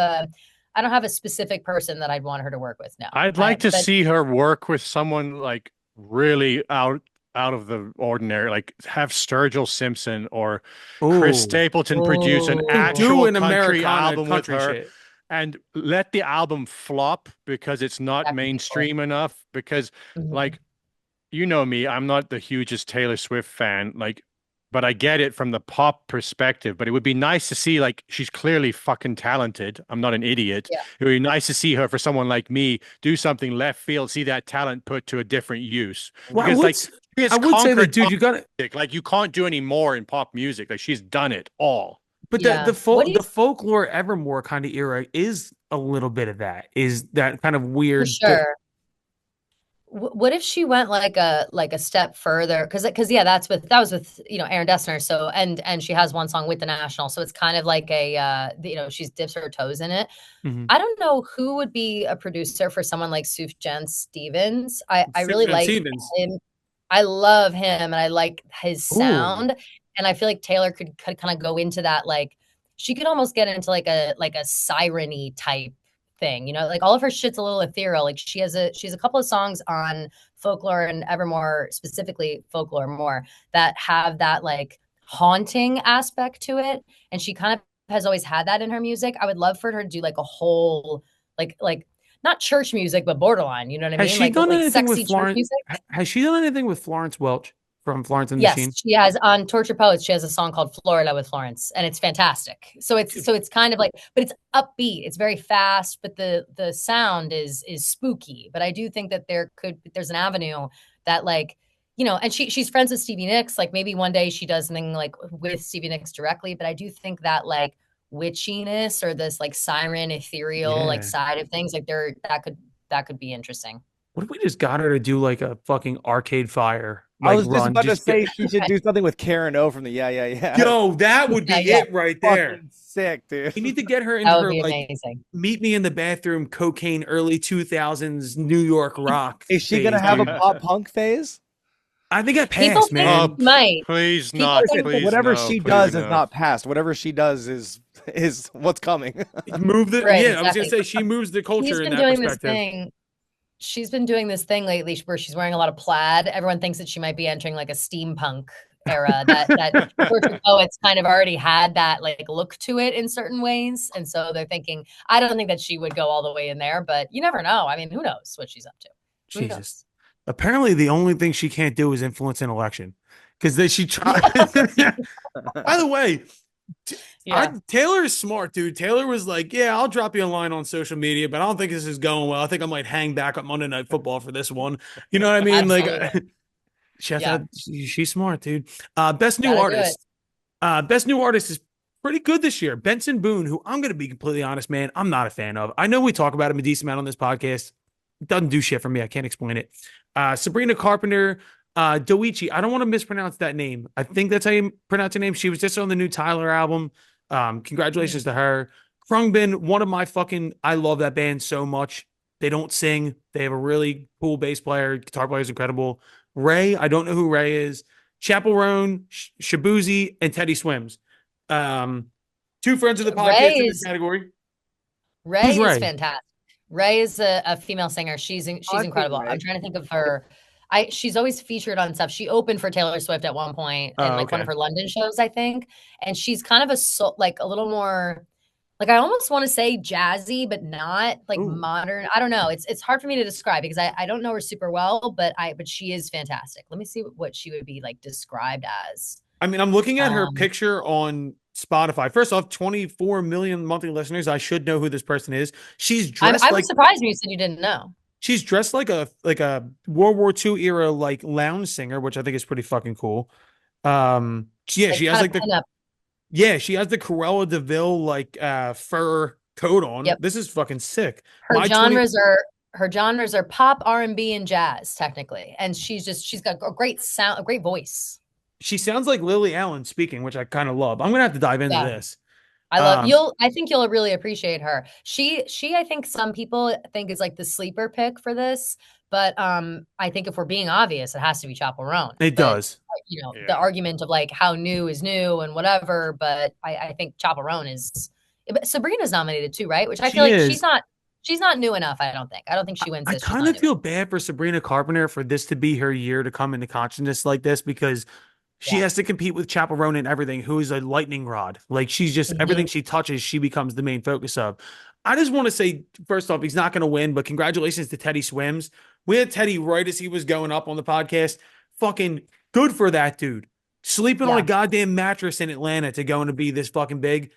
a specific person that I'd want her to work with now. I'd like to see her work with someone like really out of the ordinary, like have Sturgill Simpson or Chris Stapleton produce an actual country album with her and let the album flop because it's not mainstream enough. Because like, you know me, I'm not the hugest Taylor Swift fan. Like, but I get it from the pop perspective. But it would be nice to see, like, she's clearly fucking talented. I'm not an idiot. Yeah. It would be nice to see her, for someone like me, do something left field, see that talent put to a different use. Well, because I would say that, dude, you got it. Like, you can't do any more in pop music. Like, she's done it all. But the folklore Evermore kind of era is a little bit of that. Is that kind of weird? For sure. What if she went like a step further? Because that was with Aaron Dessner. So and she has one song with the National. So it's kind of like a she's dips her toes in it. I don't know who would be a producer for someone like Sufjan Stevens. I really like him. I love him and I like his sound. Ooh. And I feel like Taylor could kind of go into that. Like she could almost get into like a siren-y type thing, like all of her shit's a little ethereal. Like she has a couple of songs on Folklore and Evermore, specifically Folklore more, that have that like haunting aspect to it, and she kind of has always had that in her music. I would love for her to do like a whole like not church music but borderline, you know what I mean? Has she done anything with Florence? Has she done anything with Florence Welch from Florence and the Machine? Yes, she has. On Torture Poets, she has a song called Florida with Florence, and it's fantastic. So it's kind of like, but it's upbeat. It's very fast, but the sound is spooky. But I do think that there's an avenue that like, and she's friends with Stevie Nicks. Like maybe one day she does something like with Stevie Nicks directly. But I do think that like witchiness or this like siren ethereal like side of things, like that could be interesting. What if we just got her to do like a fucking Arcade Fire? I was just about to say she should do something with Karen O from the Yo, that would be it right there. Fucking sick, dude. You need to get her into her like amazing. Meet me in the bathroom, cocaine, early 2000s New York rock. Is she gonna have a pop punk phase? I think I passed, man. Might. Please not. Please whatever no, she please does no. is not past. Whatever she does is what's coming. Move the right, I was gonna say she moves the culture in that perspective. She's been doing this thing lately where she's wearing a lot of plaid. Everyone thinks that she might be entering like a steampunk era. That poets kind of already had that like look to it in certain ways, and so they're thinking. I don't think that she would go all the way in there, but you never know. I mean, who knows what she's up to? Jesus. Apparently, the only thing she can't do is influence an election because she tried. By the way. Taylor is smart, dude. Taylor was like, yeah, I'll drop you a line on social media, but I don't think this is going well. I think I might hang back on Monday Night Football for this one. You know what I mean? Absolutely. Like, she's smart, dude. Best new artist. Best new artist is pretty good this year. Benson Boone, who I'm going to be completely honest, man, I'm not a fan of. I know we talk about him a decent amount on this podcast. It doesn't do shit for me. I can't explain it. Sabrina Carpenter, Doichi, I don't want to mispronounce that name. I think that's how you pronounce her name. She was just on the new Tyler album. Congratulations to her. Krungbin, one of my I love that band so much. They don't sing. They have a really cool bass player. Guitar player is incredible. Ray, I don't know who Ray is. Chappell Roan, Shabuzi, and Teddy Swims. Two friends of the podcast in this category. Ray is fantastic. Ray is a female singer. She's incredible. I'm trying to think of her. She's always featured on stuff. She opened for Taylor Swift at one point in one of her London shows, I think. And she's kind of a little more, like I almost want to say jazzy, but not like modern. I don't know. It's hard for me to describe because I don't know her super well, but she is fantastic. Let me see what she would be like described as. I mean, I'm looking at her picture on Spotify. First off, 24 million monthly listeners. I should know who this person is. She's dressed I was surprised when you said you didn't know. She's dressed like a World War II era like lounge singer, which I think is pretty fucking cool. She has like she has the Cruella de Vil like fur coat on. Yep. This is fucking sick. Her genres are pop, R&B, and jazz technically, and she's got a great sound, a great voice. She sounds like Lily Allen speaking, which I kind of love. I'm gonna have to dive into this. I think you'll really appreciate her. She I think some people think is like the sleeper pick for this, but I think if we're being obvious, it has to be Chappell Roan. It does. The argument of like how new is new and whatever, but I think Chappell Roan is. Sabrina's nominated too, right? Which I feel like she's not new enough. I don't think she wins. I kind of feel bad for Sabrina Carpenter for this to be her year to come into consciousness like this because. She has to compete with Chappell Roan and everything, who is a lightning rod. Like she's just everything she touches, she becomes the main focus of. I just want to say, first off, he's not going to win, but congratulations to Teddy Swims. We had Teddy right as he was going up on the podcast. Fucking good for that dude. Sleeping on a goddamn mattress in Atlanta to go and be this fucking big.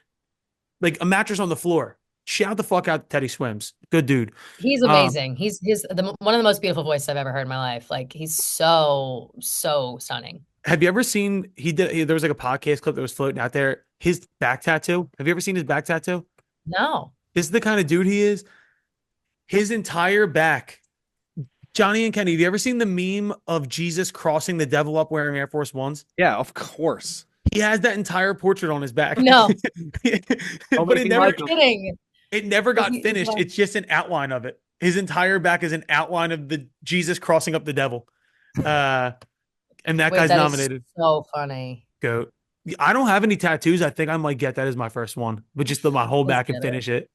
Like a mattress on the floor. Shout the fuck out to Teddy Swims. Good dude. He's amazing. He's one of the most beautiful voices I've ever heard in my life. Like he's so stunning. Have you ever seen there was like a podcast clip that was floating out there, his back tattoo? Have you ever seen his back tattoo? No. This is the kind of dude he is. His entire back. Johnny and Kenny, have you ever seen the meme of Jesus crossing the devil up wearing Air Force Ones? Yeah, of course. He has that entire portrait on his back. No. But it never got finished. It's just an outline of it. His entire back is an outline of the Jesus crossing up the devil. And that guy's nominated. So funny. Goat. I don't have any tattoos. I think I might get that as my first one, but just my whole back and finish it.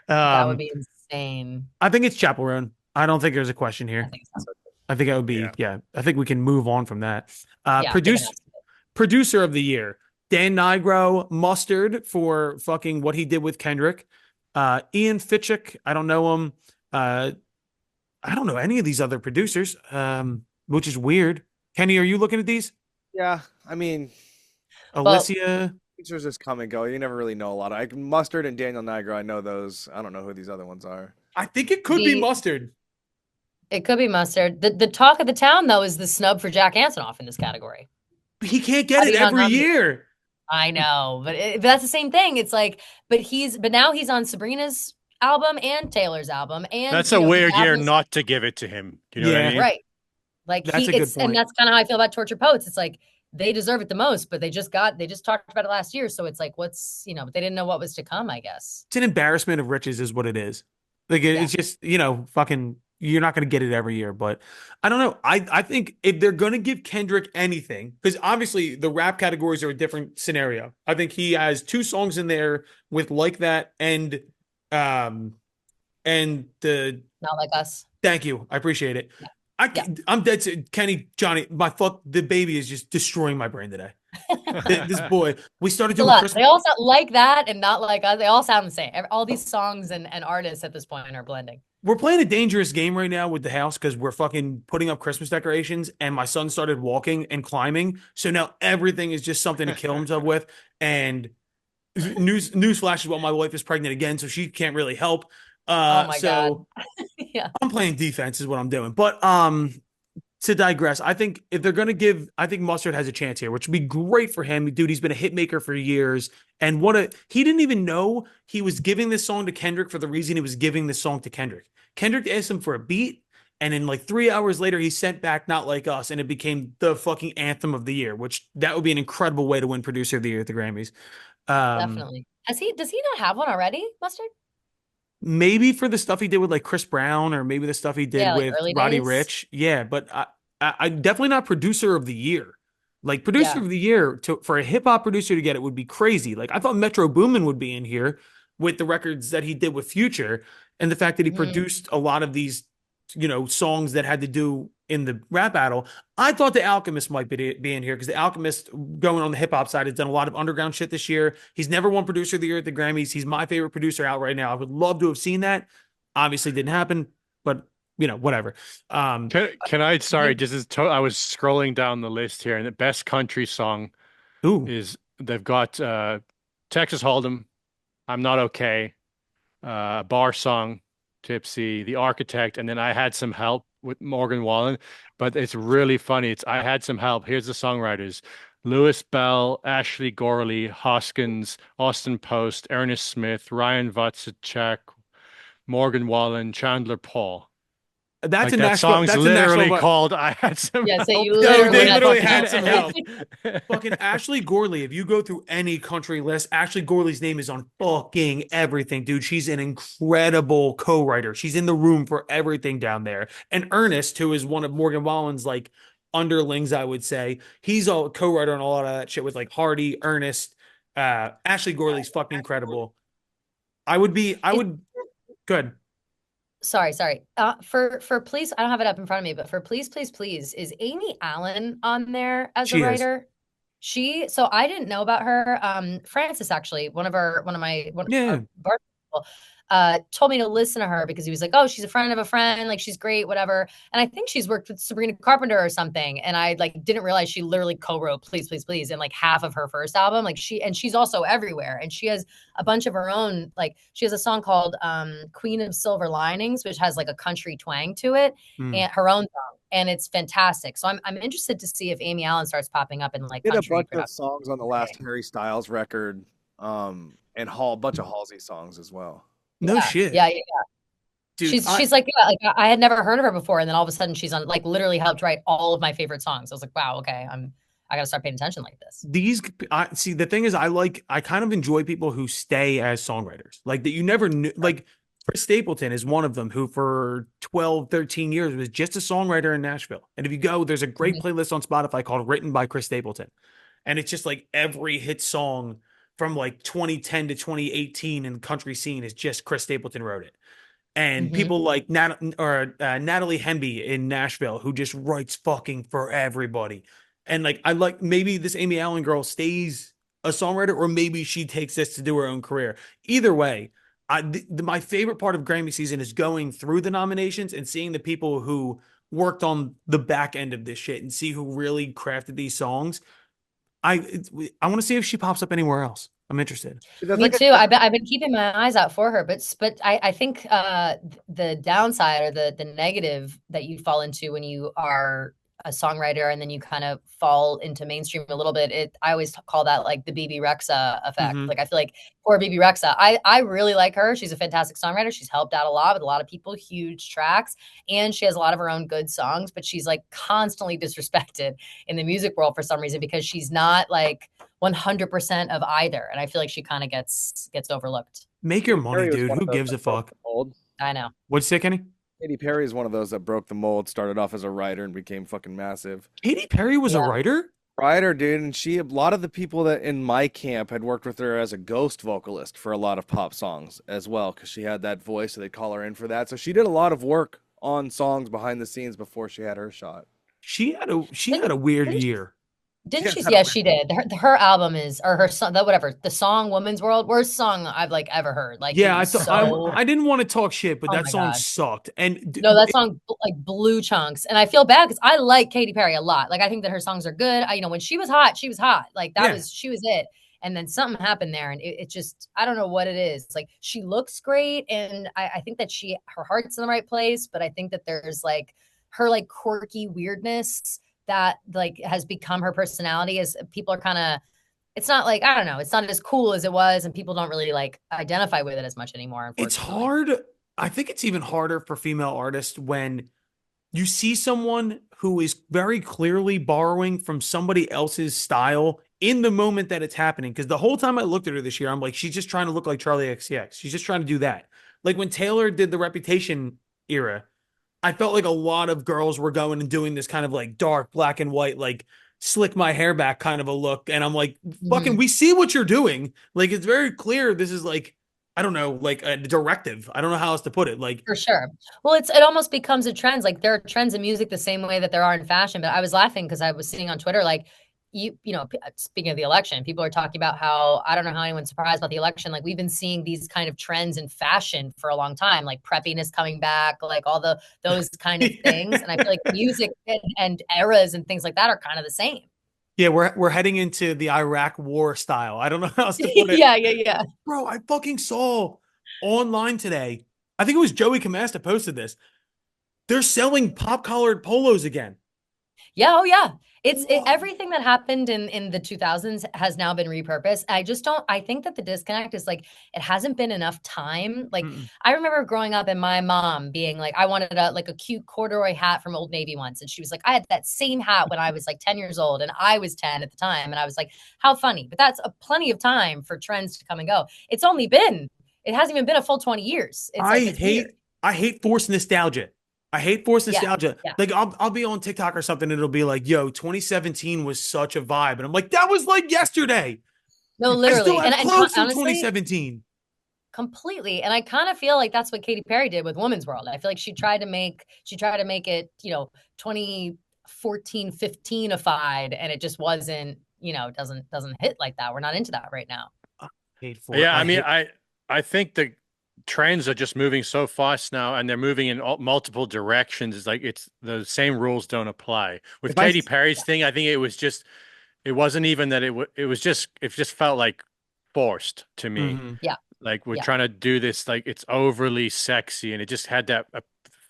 That would be insane. I think it's Chappell Roan. I don't think there's a question here. I think it would be, I think we can move on from that. Producer of the year, Dan Nigro, Mustard for fucking what he did with Kendrick. Ian Fitchick, I don't know him. I don't know any of these other producers. Which is weird. Kenny, are you looking at these? Yeah, I mean, Alicia. Features just come and go. You never really know a lot. Mustard and Daniel Nigro, I know those. I don't know who these other ones are. I think it could be Mustard. It could be Mustard. The talk of the town, though, is the snub for Jack Antonoff in this category. He can't get it every year. I know, but that's the same thing. It's like, but now he's on Sabrina's album and Taylor's album, and that's a weird year not to give it to him. You know what I mean? Right. Like that's a good point. And that's kind of how I feel about Tortured Poets. It's like they deserve it the most, but they just talked about it last year, so it's like, what's they didn't know what was to come. I guess it's an embarrassment of riches, is what it is. Like it's just fucking. You're not going to get it every year, but I don't know. I think if they're going to give Kendrick anything, because obviously the rap categories are a different scenario. I think he has 2 songs in there with Like That and the Not Like Us. Thank you. I appreciate it. Yeah. I'm dead to Kenny, Johnny. The baby is just destroying my brain today. This boy, we started doing They all sound Like That and Not Like Us. They all sound the same. All these songs and artists at this point are blending. We're playing a dangerous game right now with the house because we're fucking putting up Christmas decorations, and my son started walking and climbing. So now everything is just something to kill himself with. And newsflash is what my wife is pregnant again, so she can't really help. Oh my God. Yeah. I'm playing defense is what I'm doing. But to digress, I think if they're going to give, I think Mustard has a chance here, which would be great for him. Dude, he's been a hit maker for years. And he didn't even know he was giving this song to Kendrick for the reason he was giving this song to Kendrick. Kendrick asked him for a beat, and then like 3 hours later, he sent back Not Like Us, and it became the fucking anthem of the year, which that would be an incredible way to win Producer of the Year at the Grammys. Definitely. Does he not have one already, Mustard? Maybe for the stuff he did with like Chris Brown, or maybe the stuff he did with Roddy Ricch. Yeah, but I definitely not Producer of the Year. Like Producer of the Year for a hip hop producer to get it would be crazy. Like I thought Metro Boomin would be in here with the records that he did with Future, and the fact that he produced a lot of these, songs that had to do in the rap battle. I thought The Alchemist might be in here because The Alchemist, going on the hip hop side, has done a lot of underground shit this year. He's never won Producer of the Year at the Grammys. He's my favorite producer out right now. I would love to have seen that. Obviously didn't happen, but whatever. Can I, sorry, I was scrolling down the list here, and the best country song is, they've got Texas Hold'em, I'm Not Okay, Bar Song, Tipsy, The Architect, and then I Had Some Help with Morgan Wallen. But it's really funny. I Had Some Help. Here's the songwriters: Louis Bell, Ashley Gorley, Hoskins, Austin Post, Ernest Smith, Ryan Vucicek, Morgan Wallen, Chandler Paul. That's like that song's literally called "I Had Some Help." So you literally had some help. Fucking Ashley Gorley. If you go through any country list, Ashley Gorley's name is on fucking everything, dude. She's an incredible co-writer. She's in the room for everything down there. And Ernest, who is one of Morgan Wallen's like underlings, I would say, he's a co-writer on a lot of that shit with like Hardy, Ernest. Ashley Gorley's fucking incredible. Good. Sorry. For Please, I don't have it up in front of me, but for Please, Please, Please, is Amy Allen on there as a writer? So I didn't know about her. Francis, actually, one of our bar people, told me to listen to her because he was like, oh, she's a friend of a friend, like she's great, whatever. And I think she's worked with Sabrina Carpenter or something. And I didn't realize she literally co-wrote Please, Please, Please in like half of her first album. She's also everywhere. And she has a bunch of her own, like she has a song called Queen of Silver Linings, which has like a country twang to it, and her own song. And it's fantastic. So I'm interested to see if Amy Allen starts popping up in like country. Did a bunch of songs on the last Harry Styles record, and a bunch of Halsey songs as well. No shit. Yeah. Dude, she's like I had never heard of her before, and then all of a sudden she's on, like, literally helped write all of my favorite songs. I was like, wow, okay, I gotta start paying attention like this. See, the thing is, I kind of enjoy people who stay as songwriters, like that you never knew. Like Chris Stapleton is one of them, who for 12, 13 years was just a songwriter in Nashville. And if you go, there's a great playlist on Spotify called Written by Chris Stapleton, and it's just like every hit song from like 2010 to 2018 in the country scene is just Chris Stapleton wrote it. And people like Natalie Henby in Nashville, who just writes fucking for everybody. And like, I like, maybe this Amy Allen girl stays a songwriter, or maybe she takes this to do her own career. Either way, my favorite part of Grammy season is going through the nominations and seeing the people who worked on the back end of this shit and see who really crafted these songs. I want to see if she pops up anywhere else. I'm interested. Me too. I've been keeping my eyes out for her, but I think the downside or the negative that you fall into when you are a songwriter and then you kind of fall into mainstream a little bit. I always call that like the BB Rexa effect. Like I feel like poor BB Rexa. I really like her. She's a fantastic songwriter. She's helped out a lot with a lot of people, huge tracks, and she has a lot of her own good songs. But she's like constantly disrespected in the music world for some reason because she's not like 100% of either, and I feel like she kind of gets overlooked. Make your money, dude. Who gives a fuck? I know. What'd you say, Kenny? Katy Perry is one of those that broke the mold, started off as a writer and became fucking massive. Katy Perry was a writer? Writer, dude, and a lot of the people that in my camp had worked with her as a ghost vocalist for a lot of pop songs as well, because she had that voice, so they'd call her in for that. So she did a lot of work on songs behind the scenes before she had her shot. She had a weird year. Didn't she? Yeah, she did. Her album is, or her song, the song "Woman's World," worst song I've like ever heard. Like, yeah, I didn't want to talk shit, but that song sucked. And no, that song like blew chunks, and I feel bad because I like Katy Perry a lot. Like, I think that her songs are good. When she was hot, she was hot. Like she was it. And then something happened there, and it just, I don't know what it is. It's like she looks great, and I think that her heart's in the right place, but I think that there's like her like quirky weirdness that like has become her personality as people are kind of, it's not like, I don't know, it's not as cool as it was, and people don't really like identify with it as much anymore. It's hard. I think it's even harder for female artists when you see someone who is very clearly borrowing from somebody else's style in the moment that it's happening. Because the whole time I looked at her this year, I'm like, she's just trying to look like Charlie XCX. She's just trying to do that. Like when Taylor did the Reputation era, I felt like a lot of girls were going and doing this kind of like dark black and white, like slick my hair back kind of a look. And I'm like, fucking, we see what you're doing. Like, it's very clear. This is like, I don't know, like a directive. I don't know how else to put it. Like, for sure. Well, it almost becomes a trend. Like there are trends in music the same way that there are in fashion. But I was laughing because I was seeing on Twitter, like, speaking of the election, people are talking about how, I don't know how anyone's surprised about the election. Like, we've been seeing these kind of trends in fashion for a long time, like preppiness coming back, like all those kind of things. And I feel like music and eras and things like that are kind of the same. Yeah, we're heading into the Iraq war style. I don't know how else to put it. Yeah. Bro, I fucking saw online today, I think it was Joey Camasta posted this. They're selling pop-collared polos again. Yeah, oh yeah. Everything that happened in the 2000s has now been repurposed. I think that the disconnect is like, it hasn't been enough time. Like, I remember growing up and my mom being like, I wanted a cute corduroy hat from Old Navy once. And she was like, I had that same hat when I was like 10 years old and I was 10 at the time. And I was like, how funny. But that's plenty of time for trends to come and go. It hasn't even been a full 20 years. I hate forced nostalgia. I hate forced nostalgia. Yeah. Like I'll be on TikTok or something and it'll be like, yo, 2017 was such a vibe. And I'm like, that was like yesterday. No, literally. I still have clothes from 2017. Completely. And I kind of feel like that's what Katy Perry did with Woman's World. I feel like she tried to make it, 2014, 15ified, and it just wasn't, doesn't hit like that. We're not into that right now. I think the trends are just moving so fast now, and they're moving in multiple directions. It's like the same rules don't apply with Katy Perry's thing. I think it wasn't even that it just felt like forced to me. Yeah, like we're trying to do this, like it's overly sexy, and it just had that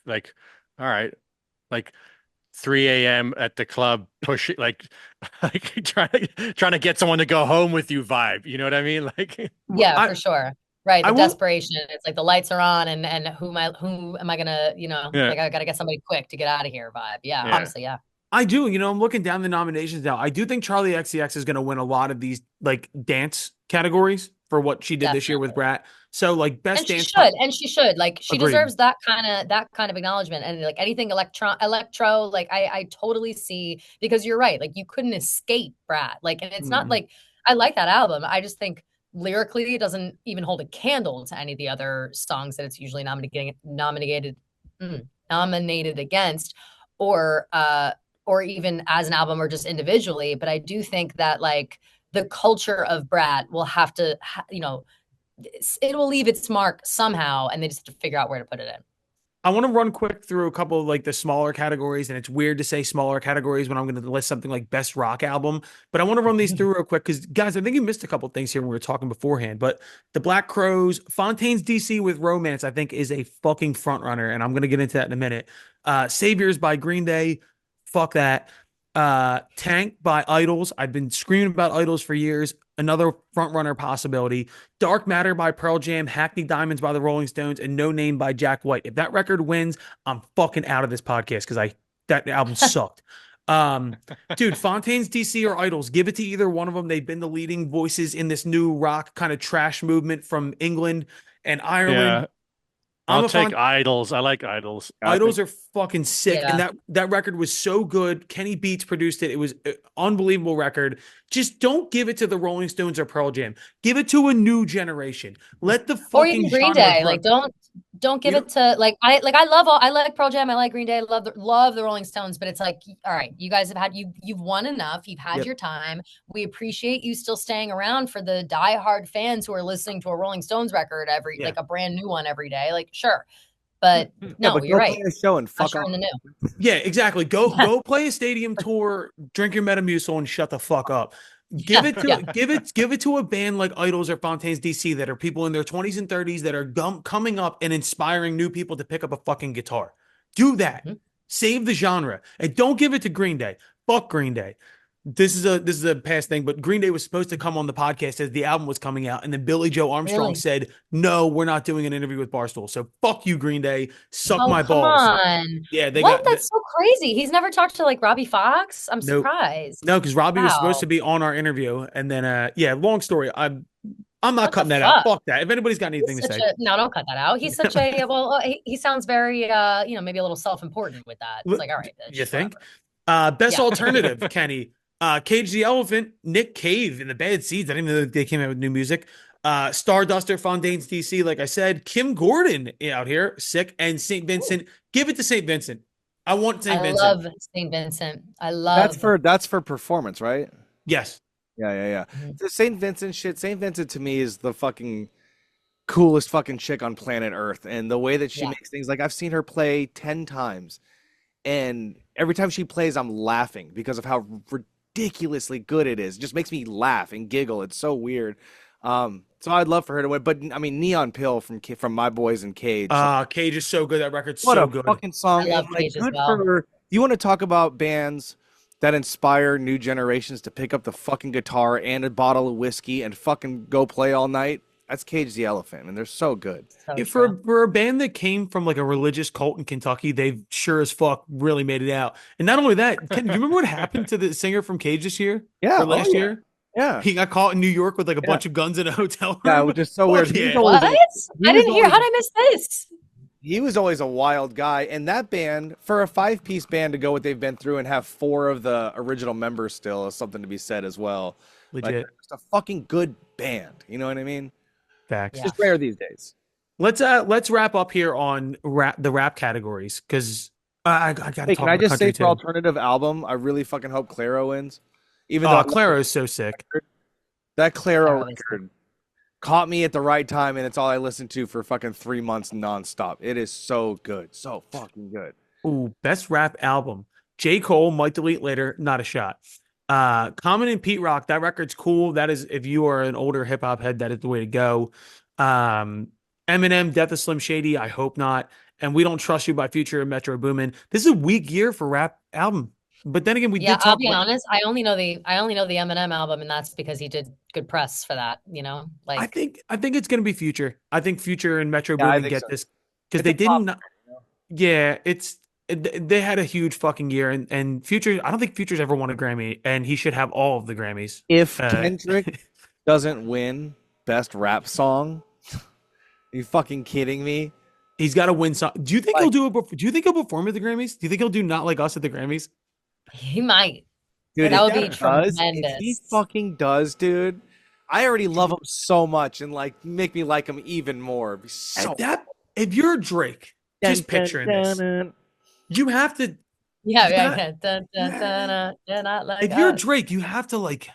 like, all right, like 3 a.m. at the club, push it like trying to get someone to go home with you vibe. You know what I mean? Like, for sure. Right. The desperation. It's like the lights are on and who am I gonna, like I gotta get somebody quick to get out of here vibe. Yeah, honestly, yeah. I do. I'm looking down the nominations now. I do think Charlie XCX is gonna win a lot of these like dance categories for what she did this year with Brat. So like best dance. She should. Like she deserves that kind of acknowledgement. And like anything electro, like I totally see, because you're right. Like you couldn't escape Brat. Like, and it's not like I like that album. I just think lyrically it doesn't even hold a candle to any of the other songs that it's usually nominated against, or even as an album or just individually. But I do think that like the culture of Brat will have to it will leave its mark somehow, and they just have to figure out where to put it in. I want to run quick through a couple of like the smaller categories, and it's weird to say smaller categories when I'm going to list something like best rock album, but I want to run these through real quick because guys, I think you missed a couple things here when we were talking beforehand. But the Black Crowes, Fontaine's DC with Romance, I think is a fucking front runner, and I'm going to get into that in a minute. Saviors by Green Day, fuck that. Tank by Idols. I've been screaming about Idols for years. Another front runner possibility. Dark Matter by Pearl Jam, Hackney Diamonds by the Rolling Stones, and No Name by Jack White. If that record wins, I'm fucking out of this podcast because that album sucked. Dude, Fontaine's DC or Idols, give it to either one of them. They've been the leading voices in this new rock kind of trash movement from England and Ireland. Yeah. I'll take Idols. I like Idols. Idols are fucking sick. Yeah. And that record was so good. Kenny Beats produced it. It was an unbelievable record. Just don't give it to the Rolling Stones or Pearl Jam. Give it to a new generation. Let the fucking or even Green Day. Like don't give it to I like Pearl Jam. I like Green Day. I love the Rolling Stones. But it's like, all right, you guys you've won enough. You've had your time. We appreciate you still staying around for the diehard fans who are listening to a Rolling Stones record like a brand new one every day. Like, sure. But no, but you're right. Play a show and fuck on the new. Yeah, exactly. Go play a stadium tour, drink your Metamucil, and shut the fuck up. Give it to a band like Idols or Fontaine's DC that are people in their 20s and 30s that are coming up and inspiring new people to pick up a fucking guitar. Do that. Mm-hmm. Save the genre, and don't give it to Green Day. Fuck Green Day. This is a past thing, but Green Day was supposed to come on the podcast as the album was coming out, and then Billy Joe Armstrong said, "No, we're not doing an interview with Barstool." So fuck you, Green Day. Suck my balls. Come on. Yeah, that's so crazy. He's never talked to like Robbie Fox. I'm surprised. No, because Robbie was supposed to be on our interview, and then long story. I'm not cutting that out. Fuck that. If anybody's got anything to say, no, don't cut that out. He's such he sounds very maybe a little self-important with that. It's like, all right, you think? Best alternative, Kenny. Cage the Elephant, Nick Cave in the Bad Seeds. I didn't know they came out with new music. Starduster, Fontaine's DC, like I said. Kim Gordon out here, sick. And St. Vincent. Give it to St. Vincent. I want St. Vincent. I love St. Vincent. I love that's for performance, right? Yes. Yeah. Mm-hmm. The St. Vincent shit. St. Vincent to me is the fucking coolest fucking chick on planet Earth. And the way that she makes things, like I've seen her play 10 times. And every time she plays, I'm laughing because of how ridiculously good it is. It just makes me laugh and giggle. It's so weird. So I'd love for her to win, but I mean, Neon Pill from My Boys and Cage. Cage is so good. That record's so good. What a fucking song! I love Cage as well. For her. You want to talk about bands that inspire new generations to pick up the fucking guitar and a bottle of whiskey and fucking go play all night? That's Cage the Elephant, and they're so good. For a band that came from like a religious cult in Kentucky, they've sure as fuck really made it out. And not only that, do you remember what happened to the singer from Cage this year? Yeah, last year. Yeah, he got caught in New York with like a bunch of guns in a hotel room. Yeah, which is so weird. Yeah. What? I didn't hear. How did I miss this? He was always a wild guy, and that band, for a 5-piece band to go what they've been through and have 4 of the original members still, is something to be said as well. Legit, like, it's a fucking good band. You know what I mean? Facts. It's just rare these days. Let's wrap up here on the rap categories because I got to talk. Can I just say for alternative album, I really fucking hope Clairo wins. Even though Clairo is so sick. That Clairo record caught me at the right time, and it's all I listened to for fucking 3 months nonstop. It is so good, so fucking good. Ooh, best rap album: J. Cole, Might Delete Later, Not a Shot. Common and Pete Rock, that record's cool. That is, if you are an older hip hop head, that is the way to go. Eminem, Death of Slim Shady, I hope not. And We Don't Trust You by Future and Metro Boomin. This is a weak year for rap album. But then again, I'll be honest. I only know the Eminem album, and that's because he did good press for that. You know, like I think it's gonna be Future. I think Future and Metro Boomin get this because they didn't. Yeah, they had a huge fucking year, and Future. I don't think Future's ever won a Grammy, and he should have all of the Grammys. If Kendrick doesn't win Best Rap Song, are you fucking kidding me? He's got to win some. Do you think he'll do it? Do you think he'll perform at the Grammys? Do you think he'll do Not Like Us at the Grammys? He might. Dude, that would be tremendous. If he fucking does, dude, I already love him so much, and like make me like him even more. If you're Drake, just picturing this, you have to. If you're Drake, you have to like.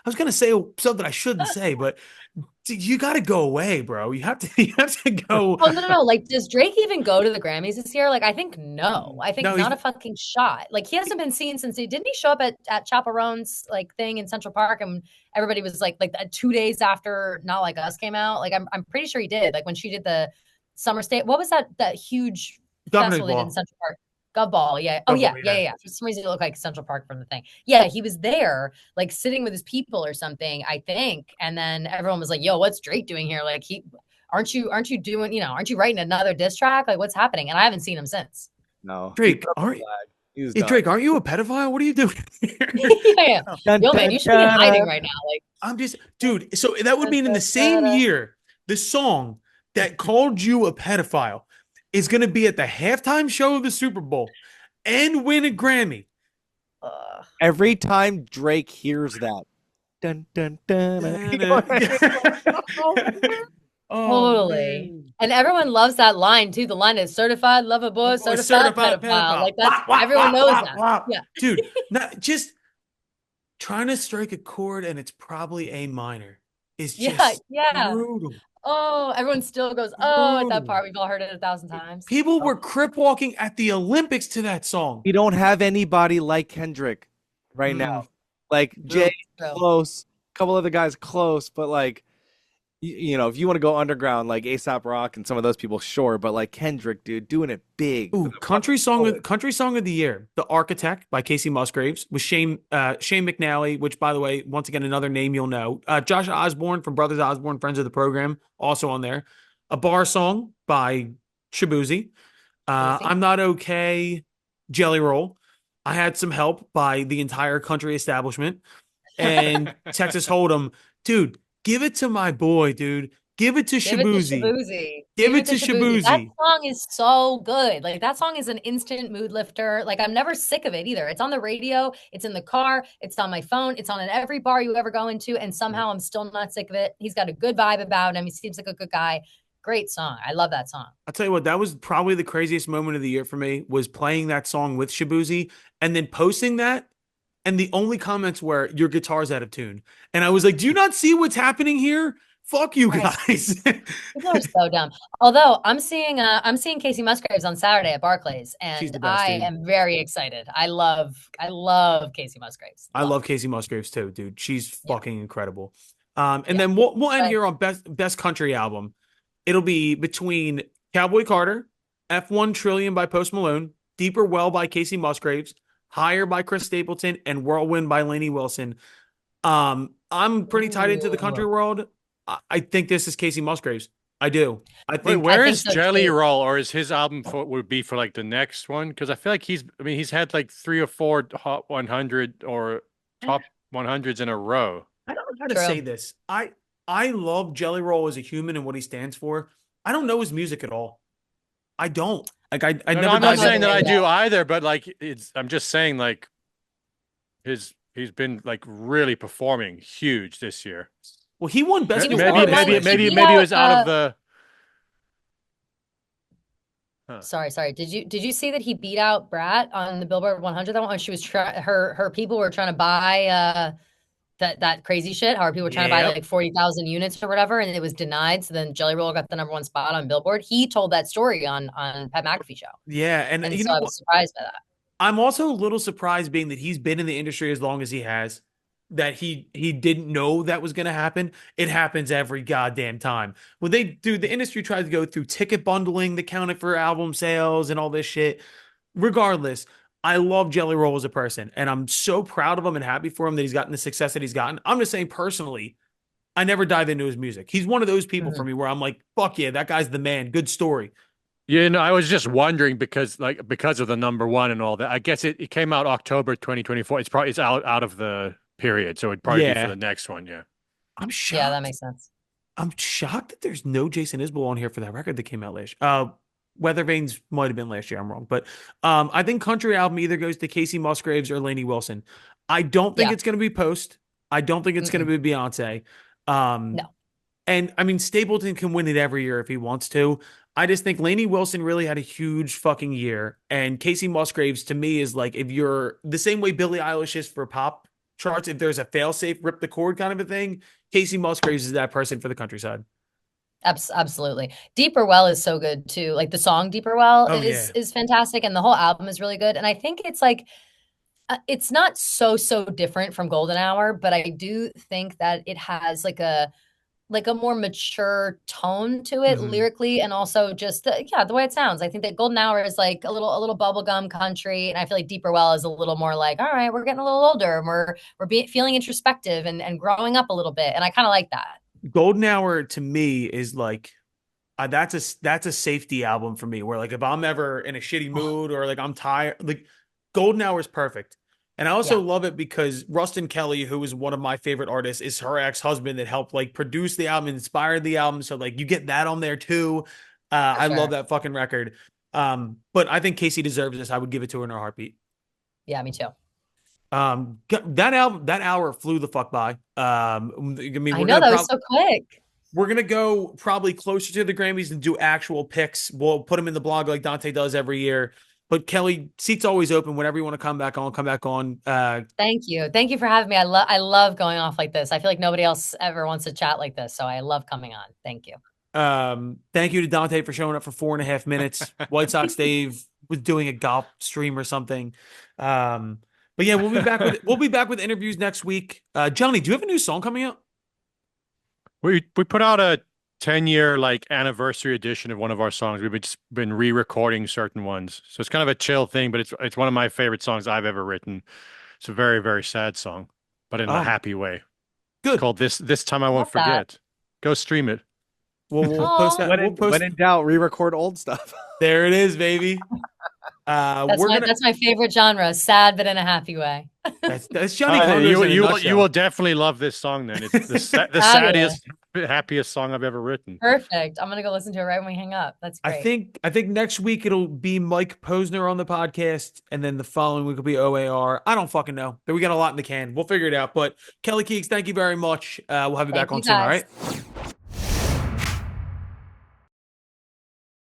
I was gonna say something I shouldn't say, but You got to go away, bro. You have to. You have to go. Oh no. Like, does Drake even go to the Grammys this year? Like, I think no. I think No, not a fucking shot. Like, he hasn't been seen since didn't he show up at Chaperone's like thing in Central Park, and everybody was like 2 days after Not Like Us came out. Like, I'm pretty sure he did. Like when she did the Summer State. What was that huge Governor's festival they did in Ball. Central Park? Gov Ball, yeah. Oh, Gov Ball, yeah. For some reason, it looked like Central Park from the thing. Yeah, he was there, like sitting with his people or something, I think. And then everyone was like, "Yo, what's Drake doing here? Like, aren't you doing? Aren't you writing another diss track? Like, what's happening?" And I haven't seen him since. No, Drake, Drake, aren't you a pedophile? What are you doing here? Yo, man, you should be in hiding right now. Like, I'm just, dude. So that would mean in the same year, the song that called you a pedophile is going to be at the halftime show of the Super Bowl and win a Grammy. Every time Drake hears that, dun dun dun. Totally. Man. And everyone loves that line too. The line is certified lover boy, certified pedophile. Like that's everyone knows that. Yeah. Dude, not just trying to strike a chord and it's probably A minor is just brutal. Oh, everyone still goes, oh, at that part. We've all heard it 1,000 times. People were crip walking at the Olympics to that song. We don't have anybody like Kendrick right now. Like Jay, close, a couple other guys close, but like, if you want to go underground, like A$AP Rock and some of those people, sure, but like Kendrick, dude, doing it big. Ooh, country song of the year, "The Architect" by Casey Musgraves with Shane McNally, which, by the way, once again another name you'll know. Josh Osborne from Brothers Osborne, friends of the program, also on there. A Bar Song by Shabuzi. I'm Not Okay, Jelly Roll. I Had Some Help by the entire country establishment, and Texas Hold'em, dude. Give it to my boy, dude. Give it to Shabuzi. Give it to Shabuzi. That song is so good. Like, that song is an instant mood lifter. Like, I'm never sick of it either. It's on the radio. It's in the car. It's on my phone. It's on in every bar you ever go into. And somehow I'm still not sick of it. He's got a good vibe about him. He seems like a good guy. Great song. I love that song. I'll tell you what, that was probably the craziest moment of the year for me, was playing that song with Shabuzi and then posting that. And the only comments were, "Your guitar's out of tune." And I was like, do you not see what's happening here? Fuck you guys. People are so dumb. Although I'm seeing Casey Musgraves on Saturday at Barclays, and I am very excited. I love Casey Musgraves. I love Casey Musgraves too, dude. She's fucking incredible. And then we'll end here on best country album. It'll be between Cowboy Carter, F1 Trillion by Post Malone, Deeper Well by Casey Musgraves, Higher by Chris Stapleton, and Whirlwind by Lainey Wilson. I'm pretty tied into the country world. I think this is Casey Musgraves. I do. I think. Where is Jelly Roll, or is his album would be for like the next one? Because I feel like he's had like 3 or 4 Hot 100 or top 100s in a row. I don't know how to say this. I love Jelly Roll as a human and what he stands for. I don't know his music at all. I don't. Like I'm not saying that I do either, but like I'm just saying like he's been like really performing huge this year. Well, he won best. Maybe it was out of the. Sorry. Did you see that he beat out Brat on the Billboard 100? That one, when she was her people were trying to buy that crazy shit. How people were trying to buy like 40,000 units or whatever, and it was denied. So then Jelly Roll got the #1 spot on Billboard. He told that story on Pat McAfee show. Yeah, and so I was surprised by that. I'm also a little surprised, being that he's been in the industry as long as he has, that he didn't know that was going to happen. It happens every goddamn time. When the industry tries to go through ticket bundling that counted for album sales and all this shit. Regardless, I love Jelly Roll as a person, and I'm so proud of him and happy for him that he's gotten the success that he's gotten. I'm just saying, personally, I never dive into his music. He's one of those people for me where I'm like, fuck yeah, that guy's the man. Good story. Yeah, no, I was just wondering because of the #1 and all that. I guess it came out October 2024. It's out of the period, so it'd probably be for the next one. Yeah, I'm shocked. Yeah, that makes sense. I'm shocked that there's no Jason Isbell on here for that record that came out last year. Weather Vanes might have been last year. I'm wrong, but I think country album either goes to Casey Musgraves or Lainey Wilson. I don't think it's going to be Post. I don't think it's going to be Beyonce. No. And I mean, Stapleton can win it every year if he wants to. I just think Lainey Wilson really had a huge fucking year. And Casey Musgraves, to me, is like, if you're the same way Billie Eilish is for pop charts, if there's a fail-safe, rip the cord kind of a thing, Casey Musgraves is that person for the countryside. Absolutely. Deeper Well is so good too. Like the song Deeper Well is fantastic, and the whole album is really good. And I think it's like it's not so different from Golden Hour, but I do think that it has like a more mature tone to it lyrically, and also just the way it sounds. I think that Golden Hour is like a little bubblegum country, and I feel like Deeper Well is a little more like, all right, we're getting a little older, and we're feeling introspective and growing up a little bit, and I kind of like that. Golden Hour to me is like that's a safety album for me, where like if I'm ever in a shitty mood or like I'm tired, like Golden Hour is perfect. And I also love it because Rustin Kelly, who is one of my favorite artists, is her ex-husband that helped like produce the album, inspired the album. So like you get that on there too. I love that fucking record. But I think Casey deserves this. I would give it to her in a heartbeat. Yeah, me too. That hour flew the fuck by. I mean, I know that was so quick. We're going to go probably closer to the Grammys and do actual picks. We'll put them in the blog like Dante does every year. But Kelly, seat's always open. Whenever you want to come back on, come back on. Thank you. Thank you for having me. I love going off like this. I feel like nobody else ever wants to chat like this. So I love coming on. Thank you. Thank you to Dante for showing up for 4.5 minutes. White Sox Dave was doing a golf stream or something. But yeah, we'll be back with interviews next week. Johnny, do you have a new song coming out? We put out a 10-year like anniversary edition of one of our songs. We've just been re-recording certain ones, so it's kind of a chill thing, but it's one of my favorite songs I've ever written. It's a very, very sad song, but in a happy way. Good. It's called This Time I Won't Forget. Go stream it. We'll post that. When in doubt, re-record old stuff. There it is, baby. That's my favorite genre, sad but in a happy way. That's Johnny. You will definitely love this song. Then it's the saddest, happiest song I've ever written. Perfect. I'm gonna go listen to it right when we hang up. That's great. I think next week it'll be Mike Posner on the podcast, and then the following week will be OAR. I don't fucking know, but we got a lot in the can. We'll figure it out. But Kelly Keegs, thank you very much. We'll have you back on soon. All right.